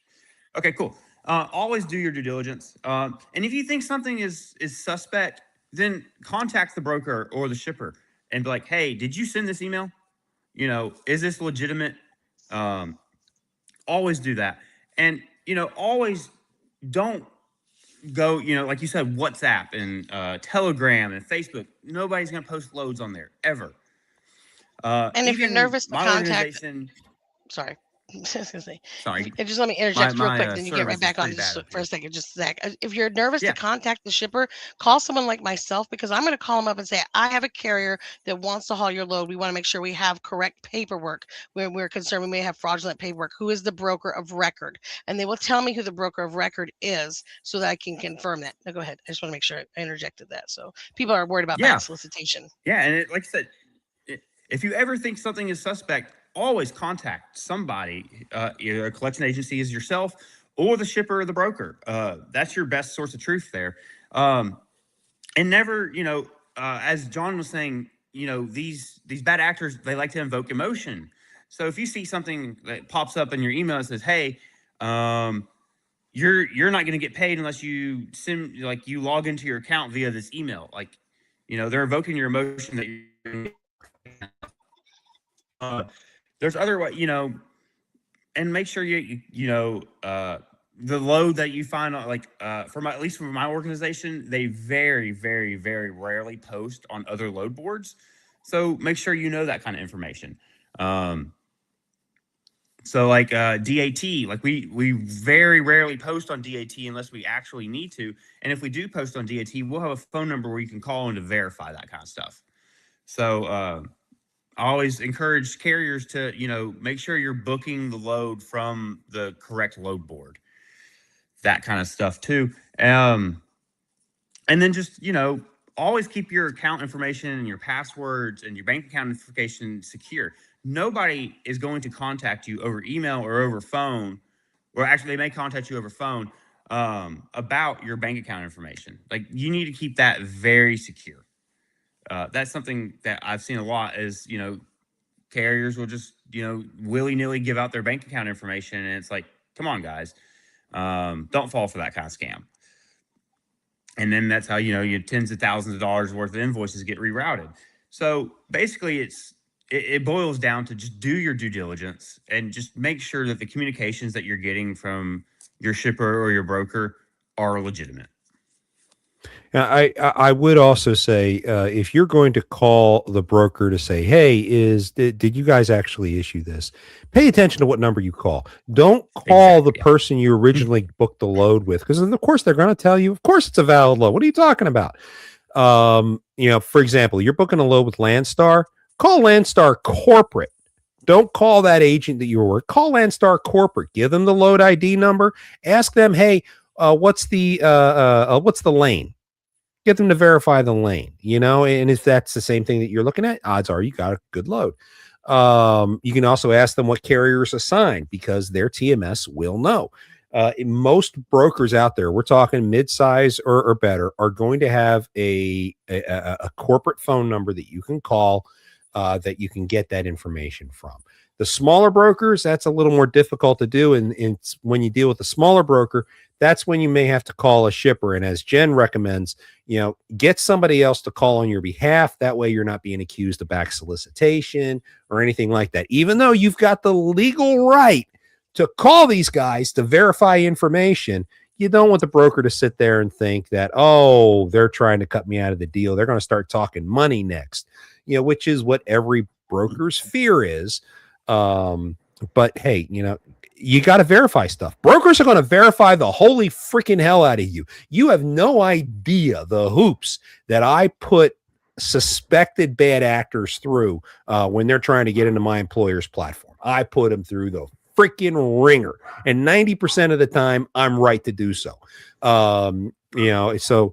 Okay, cool. Always do your due diligence. And if you think something is suspect, then contact the broker or the shipper and be like, hey, did you send this email? Is this legitimate? Always do that. And, always don't go, like you said, WhatsApp and Telegram and Facebook. Nobody's going to post loads on there ever. And if you're Even nervous to my contact, organization, sorry. I was gonna say, sorry, and just let me interject real quick, then you get service right is back on pretty just bad up for a here. second, just a sec. If you're nervous to Yeah. contact the shipper, call someone like myself, because I'm going to call them up and say, I have a carrier that wants to haul your load. We want to make sure we have correct paperwork. We're concerned we may have fraudulent paperwork. Who is the broker of record? And they will tell me who the broker of record is so that I can confirm that. Now go ahead. I just want to make sure I interjected that. So people are worried about Yeah. bank solicitation. Yeah, and like I said, if you ever think something is suspect, always contact somebody, either a collection agency as yourself or the shipper or the broker. That's your best source of truth there. And never, as John was saying, these bad actors, they like to invoke emotion. So if you see something that pops up in your email and says, hey, you're not going to get paid unless you you log into your account via this email. They're invoking your emotion that you're there's other way, and make sure the load that you find on at least from my organization, they very, very, very rarely post on other load boards. So make sure you know that kind of information. So DAT, we very rarely post on DAT unless we actually need to. And if we do post on DAT, we'll have a phone number where you can call in to verify that kind of stuff. So I always encourage carriers to, make sure you're booking the load from the correct load board, that kind of stuff too. And then just, always keep your account information and your passwords and your bank account information secure. Nobody is going to contact you over email or over phone, or actually they may contact you over phone about your bank account information. You need to keep that very secure. That's something that I've seen a lot is, carriers will just, willy-nilly give out their bank account information. And it's like, come on, guys, don't fall for that kind of scam. And then that's how, you tens of thousands of dollars worth of invoices get rerouted. So basically it boils down to just do your due diligence and just make sure that the communications that you're getting from your shipper or your broker are legitimate. I would also say if you're going to call the broker to say, hey, did you guys actually issue this? Pay attention to what number you call. Don't call the person you originally booked the load with, because of course they're going to tell you, of course it's a valid load. What are you talking about? For example, you're booking a load with Landstar. Call Landstar corporate. Don't call that agent that you were with. Call Landstar corporate. Give them the load ID number. Ask them, hey, what's the lane? Get them to verify the lane, and if that's the same thing that you're looking at, odds are you got a good load. You can also ask them what carriers assigned because their TMS will know. Most brokers out there, we're talking mid-size or better, are going to have a corporate phone number that you can call, that you can get that information from. The smaller brokers, that's a little more difficult to do. And when you deal with a smaller broker, that's when you may have to call a shipper. And as Jen recommends, get somebody else to call on your behalf. That way you're not being accused of back solicitation or anything like that. Even though you've got the legal right to call these guys to verify information, you don't want the broker to sit there and think that, oh, they're trying to cut me out of the deal. They're going to start talking money next, which is what every broker's fear is. But hey, you got to verify stuff. Brokers are going to verify the holy freaking hell out of you. You have no idea the hoops that I put suspected bad actors through when they're trying to get into my employer's platform. I put them through the freaking ringer, and 90% of the time I'm right to do so. So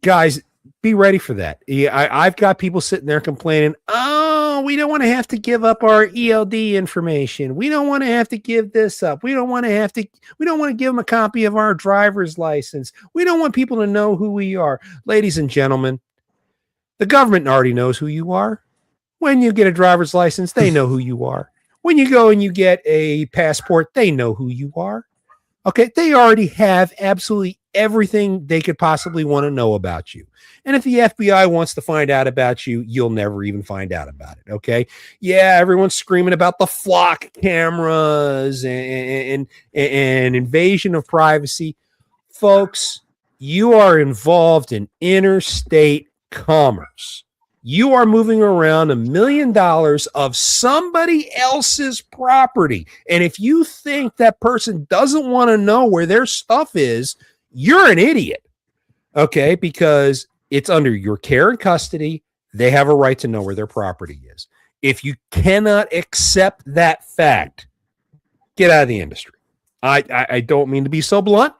guys, be ready for that. I've got people sitting there complaining, oh, we don't want to have to give up our ELD information. We don't want to have to give this up. We don't want to give them a copy of our driver's license. We don't want people to know who we are. Ladies and gentlemen, the government already knows who you are. When you get a driver's license, they know who you are. When you go and you get a passport, they know who you are. Okay, they already have absolutely everything they could possibly want to know about you. And if the FBI wants to find out about you, you'll never even find out about it. Okay. Yeah, everyone's screaming about the flock cameras and invasion of privacy. Folks, you are involved in interstate commerce. You are moving around $1 million of somebody else's property. And if you think that person doesn't want to know where their stuff is, you're an idiot. Okay, because it's under your care and custody. They have a right to know where their property is. If you cannot accept that fact, get out of the industry. I don't mean to be so blunt,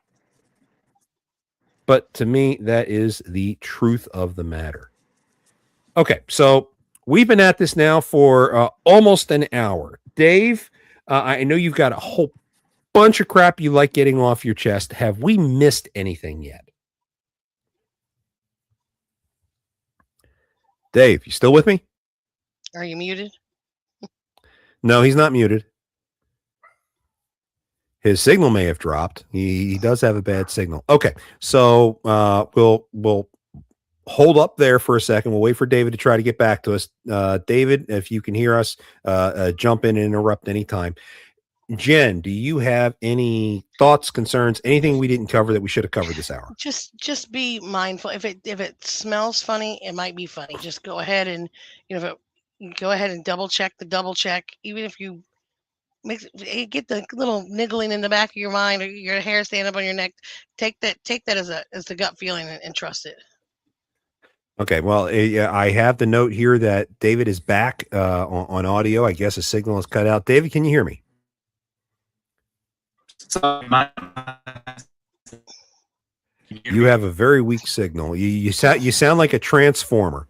but to me, that is the truth of the matter. Okay, so we've been at this now for almost an hour. Dave, I know you've got a whole bunch of crap you like getting off your chest. Have we missed anything yet? Dave, you still with me? Are you muted? No, he's not muted. His signal may have dropped. He does have a bad signal. Okay, so we'll hold up there for a second. We'll wait for David to try to get back to us. David, if you can hear us, jump in and interrupt anytime. Jen, do you have any thoughts, concerns, anything we didn't cover that we should have covered this hour? Just be mindful. If it smells funny, it might be funny. Just go ahead and go ahead and double check. Even if you get the little niggling in the back of your mind or your hair stand up on your neck, take that as the gut feeling and trust it. Okay, well, I have the note here that David is back on audio. I guess his signal is cut out. David, can you hear me? You have a very weak signal. You sound like a transformer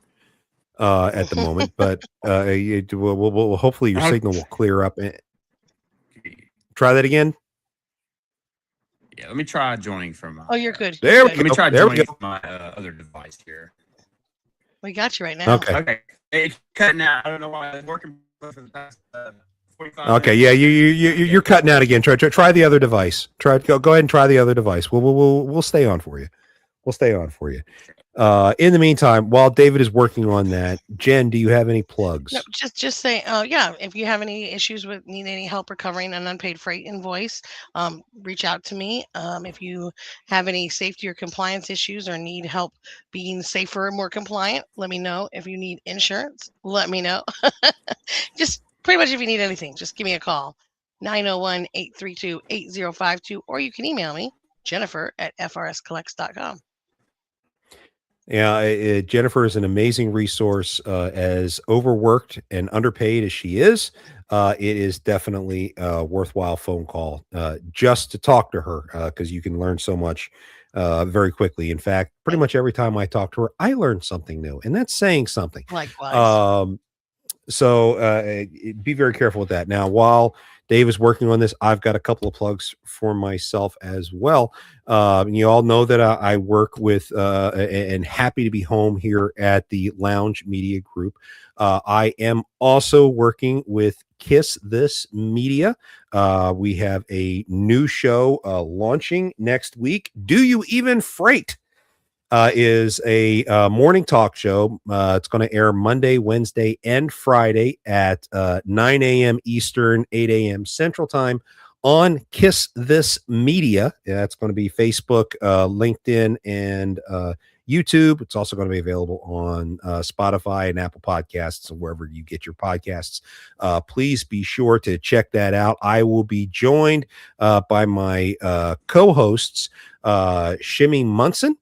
at the moment, but we'll hopefully your signal will clear up. Try that again. Yeah, let me try joining from. Oh, you're good. There we go. Let me try joining from my other device here. We got you right now. Okay. It's cutting out. I don't know why it's working for the past 45 Okay, minutes. yeah, you're cutting out again. Try the other device. Go ahead and try the other device. We'll stay on for you. We'll stay on for you. In the meantime, while David is working on that, Jen, do you have any plugs? No, just say, yeah, if you have any issues need any help recovering an unpaid freight invoice, reach out to me. If you have any safety or compliance issues or need help being safer and more compliant, let me know. If you need insurance, let me know. Just pretty much if you need anything, just give me a call, 901-832-8052, or you can email me, Jennifer@frscollects.com. Yeah, Jennifer is an amazing resource. As overworked and underpaid as she is, it is definitely a worthwhile phone call just to talk to her because you can learn so much very quickly. In fact, pretty much every time I talk to her, I learn something new, and that's saying something. Likewise. So be very careful with that. Now, while Dave is working on this, I've got a couple of plugs for myself as well. You all know that I work with and happy to be home here at the Lounge Media Group. I am also working with Kiss This Media. We have a new show launching next week. Do You Even Freight? Is a morning talk show. It's going to air Monday, Wednesday, and Friday at 9 a.m. Eastern, 8 a.m. Central Time on Kiss This Media. That's going to be Facebook, LinkedIn, and YouTube. It's also going to be available on Spotify and Apple Podcasts, and wherever you get your podcasts. Please be sure to check that out. I will be joined by my co-hosts, Shimmy Munson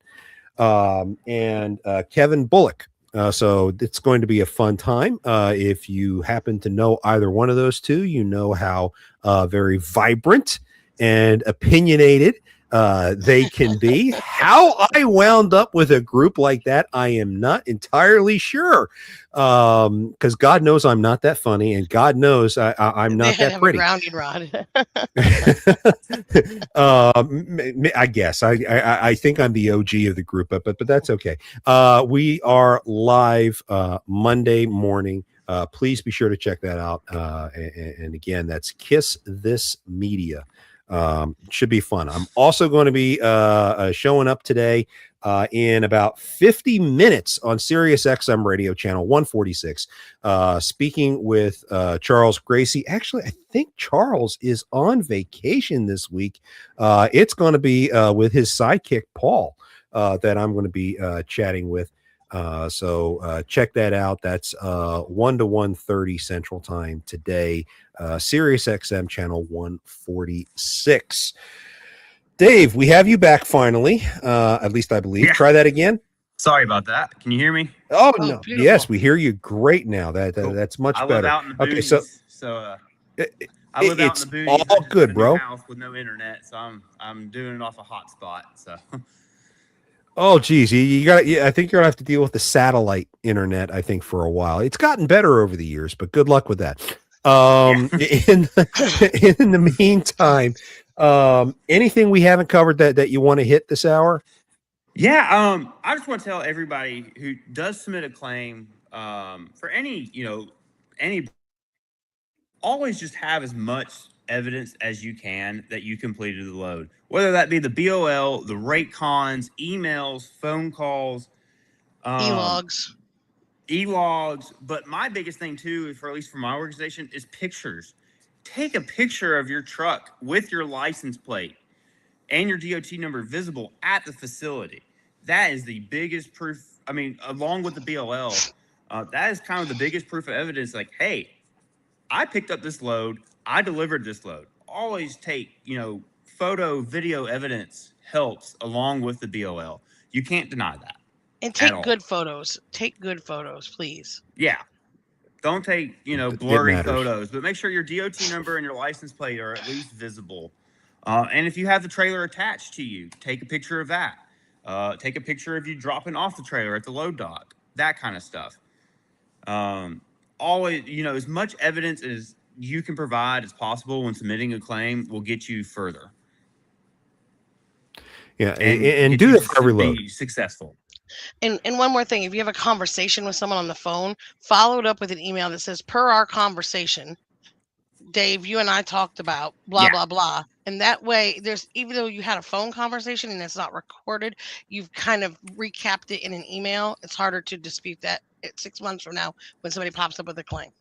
and Kevin Bullock. So it's going to be a fun time. If you happen to know either one of those two, you know how very vibrant and opinionated they can be. How I wound up with a group like that, I am not entirely sure. Because God knows I'm not that funny, and God knows I'm not that pretty. A grounding rod. I guess I think I'm the OG of the group, but that's okay. We are live Monday morning. Please be sure to check that out. And again, that's Kiss This Media. Should be fun. I'm also going to be showing up today in about 50 minutes on Sirius XM radio channel 146, speaking with Charles Gracie. Actually, I think Charles is on vacation this week. It's going to be with his sidekick, Paul, that I'm going to be chatting with. So check that out. That's 1 to 1:30 Central Time today. Sirius XM channel 146. Dave, we have you back finally. At least I believe. Yeah. Try that again. Sorry about that. Can you hear me? Oh no. Beautiful. Yes, we hear you great now. That's much better. I live out in the boonies, okay, so I live out in the boonies. All good, bro. House with no internet, so I'm doing it off a hotspot. So. Oh, geez, you got. I think you're gonna have to deal with the satellite internet. I think for a while. It's gotten better over the years, but good luck with that. In the meantime, anything we haven't covered that you want to hit this hour? Yeah, I just want to tell everybody who does submit a claim for any, always just have as much evidence as you can that you completed the load, whether that be the BOL, the rate cons, emails, phone calls, e-logs. But my biggest thing too, for at least for my organization, is pictures. Take a picture of your truck with your license plate and your DOT number visible at the facility. That is the biggest proof. I mean, along with the BOL, that is kind of the biggest proof of evidence. Like, hey, I picked up this load. I delivered this load. Always take, photo, video evidence helps along with the BOL. You can't deny that. And take good photos. Take good photos, please. Yeah. Don't take, blurry photos, but make sure your DOT number and your license plate are at least visible. And if you have the trailer attached to you, take a picture of that. Take a picture of you dropping off the trailer at the load dock, that kind of stuff. Always, as much evidence as you can provide as possible when submitting a claim will get you further. Yeah, and do that for every load. Be successful. And one more thing, if you have a conversation with someone on the phone, follow it up with an email that says, per our conversation, Dave, you and I talked about blah, blah, blah. And that way, even though you had a phone conversation and it's not recorded, you've kind of recapped it in an email. It's harder to dispute that 6 months from now when somebody pops up with a claim.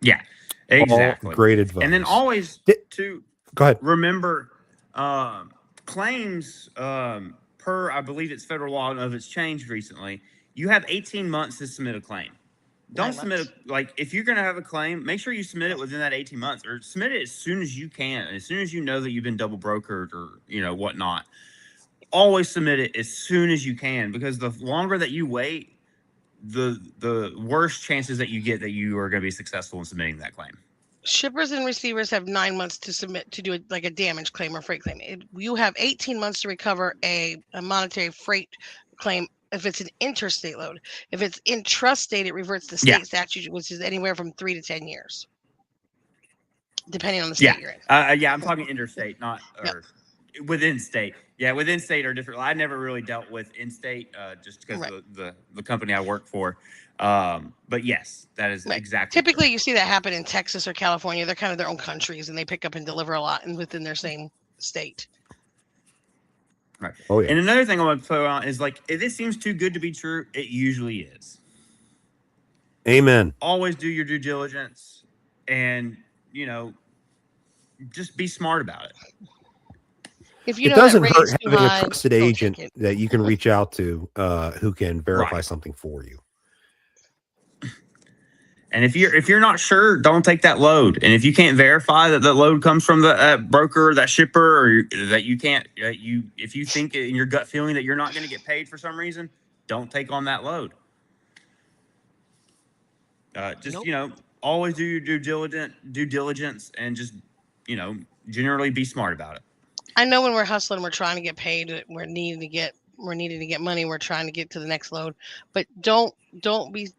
Yeah, exactly. All great advice. And then always to go ahead. Remember, claims per, I believe it's federal law, I don't know if it's changed recently. You have 18 months to submit a claim. Don't submit if you're going to have a claim, make sure you submit it within that 18 months, or submit it as soon as you can, as soon as you know that you've been double brokered or whatnot. Always submit it as soon as you can, because the longer that you wait, the worse chances that you get that you are going to be successful in submitting that claim. Shippers and receivers have 9 months to submit to do it like a damage claim or freight claim. You have 18 months to recover a monetary freight claim if it's an interstate load. If it's intrastate, it reverts to Yeah. state statute, which is anywhere from 3 to 10 years, depending on the Yeah. state you're in. Yeah, I'm talking interstate, not Yep. or within state. Yeah, within state are different. I never really dealt with in-state just because Right. the company I work for. But yes, that is Right. exactly Typically, true. you see that happen in Texas or California. They're kind of their own countries, and they pick up and deliver a lot within their same state. Right. Oh, yeah. And another thing I want to throw out is like, if it seems too good to be true, it usually is. Amen. Always do your due diligence, and just be smart about it. If you It know that doesn't rate hurt is too having a high, trusted don't agent take it. that you can reach out to who can verify Right. something for you. And if you're not sure, don't take that load. And if you can't verify that the load comes from the broker, that shipper, or that you can't, if you think in your gut feeling that you're not going to get paid for some reason, don't take on that load. Just Nope. always do your due diligence, and just generally be smart about it. I know when we're hustling, we're trying to get paid, we're needing to get money, we're trying to get to the next load, but don't be.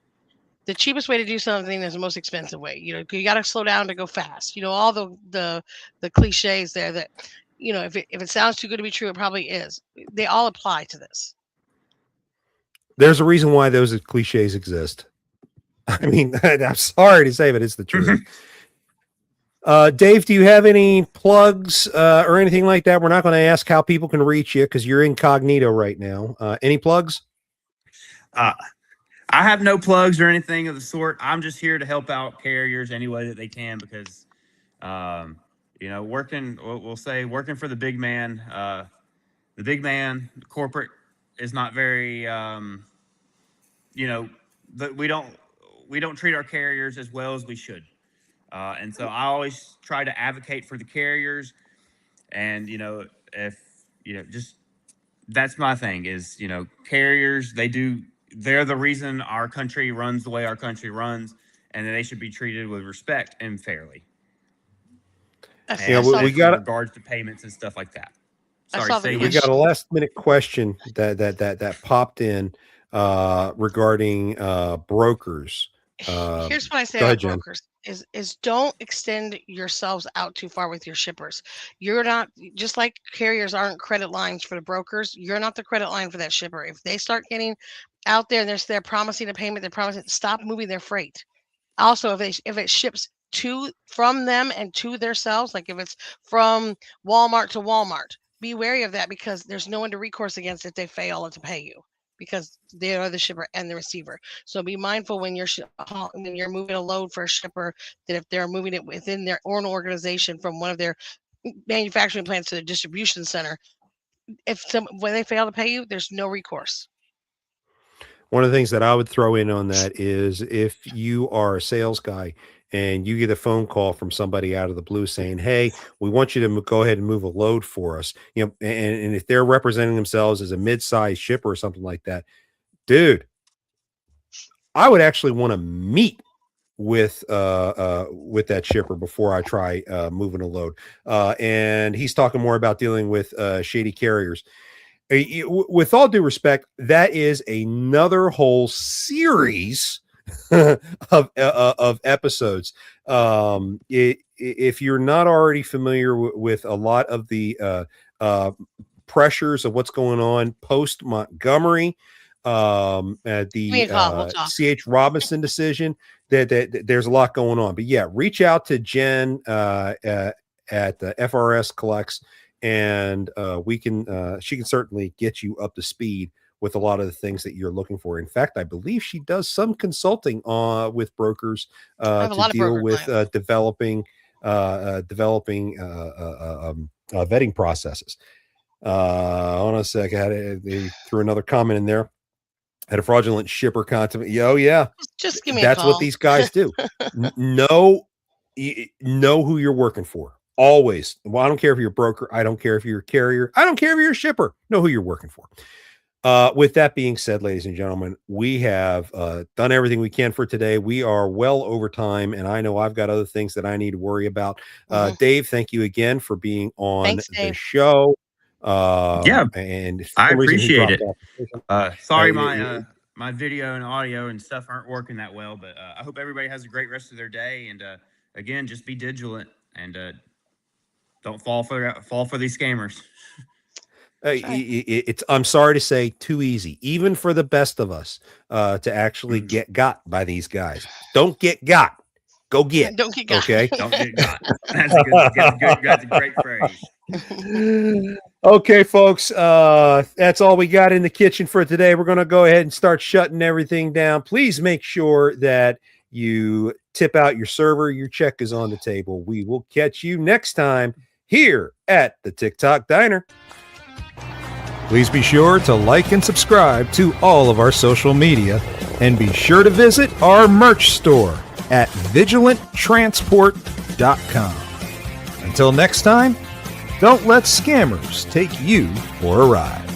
The cheapest way to do something is the most expensive way. You got to slow down to go fast. All the cliches there that, if it sounds too good to be true, it probably is. They all apply to this. There's a reason why those cliches exist. I mean, I'm sorry to say, but it's the truth. Dave, do you have any plugs or anything like that? We're not going to ask how people can reach you because you're incognito right now. Any plugs? I have no plugs or anything of the sort. I'm just here to help out carriers any way that they can, because, working for the big man. The big man corporate is not very, we don't treat our carriers as well as we should. And so I always try to advocate for the carriers, and just that's my thing is, carriers, they're the reason our country runs the way our country runs, and they should be treated with respect and fairly. We got in regards to payments and stuff like that. Sorry, we got a last minute question that popped in regarding brokers. Here's what I say about brokers is don't extend yourselves out too far with your shippers. You're not, just like carriers aren't credit lines for the brokers, you're not the credit line for that shipper. If they start getting out there and they're promising a payment, they're promising, stop moving their freight. Also, if it ships from them and to themselves, like if it's from Walmart to Walmart, be wary of that, because there's no one to recourse against if they fail to pay you, because they are the shipper and the receiver. So be mindful when you're moving a load for a shipper, that if they're moving it within their own organization from one of their manufacturing plants to the distribution center, when they fail to pay you, there's no recourse. One of the things that I would throw in on that is if you are a sales guy and you get a phone call from somebody out of the blue saying, "Hey, we want you to go ahead and move a load for us," and if they're representing themselves as a mid-sized shipper or something like that, dude, I would actually want to meet with that shipper before I try moving a load. And he's talking more about dealing with shady carriers. With all due respect, that is another whole series of episodes. If you're not already familiar with a lot of the pressures of what's going on post Montgomery, at the We'll talk. CH Robinson decision, that there's a lot going on. But yeah, reach out to Jen at the FRS Collects, and she can certainly get you up to speed with a lot of the things that you're looking for. In fact, I believe she does some consulting with brokers to deal with developing vetting processes. Hold on a sec. They threw another comment in there. Had a fraudulent shipper contact. Oh yeah, just give me that's a call. what these guys do. Know who you're working for. Always. Well, I don't care if you're a broker. I don't care if you're a carrier. I don't care if you're a shipper. Know who you're working for. With that being said, ladies and gentlemen, we have done everything we can for today. We are well over time, and I know I've got other things that I need to worry about. Dave, thank you again for being on the show. And for I some reason he appreciate dropped it. off. Sorry, Uh, my video and audio and stuff aren't working that well, but I hope everybody has a great rest of their day. And again, just be vigilant and don't fall for these scammers. It's I'm sorry to say, too easy, even for the best of us, to actually get got by these guys. Don't get got. Go get. Don't get got. Okay. Don't get got. That's a good. That's a great phrase. Okay, folks. That's all we got in the kitchen for today. We're going to go ahead and start shutting everything down. Please make sure that you tip out your server. Your check is on the table. We will catch you next time here at the TikTok Diner. Please be sure to like and subscribe to all of our social media, and be sure to visit our merch store at vigilanttransport.com. Until next time, don't let scammers take you for a ride.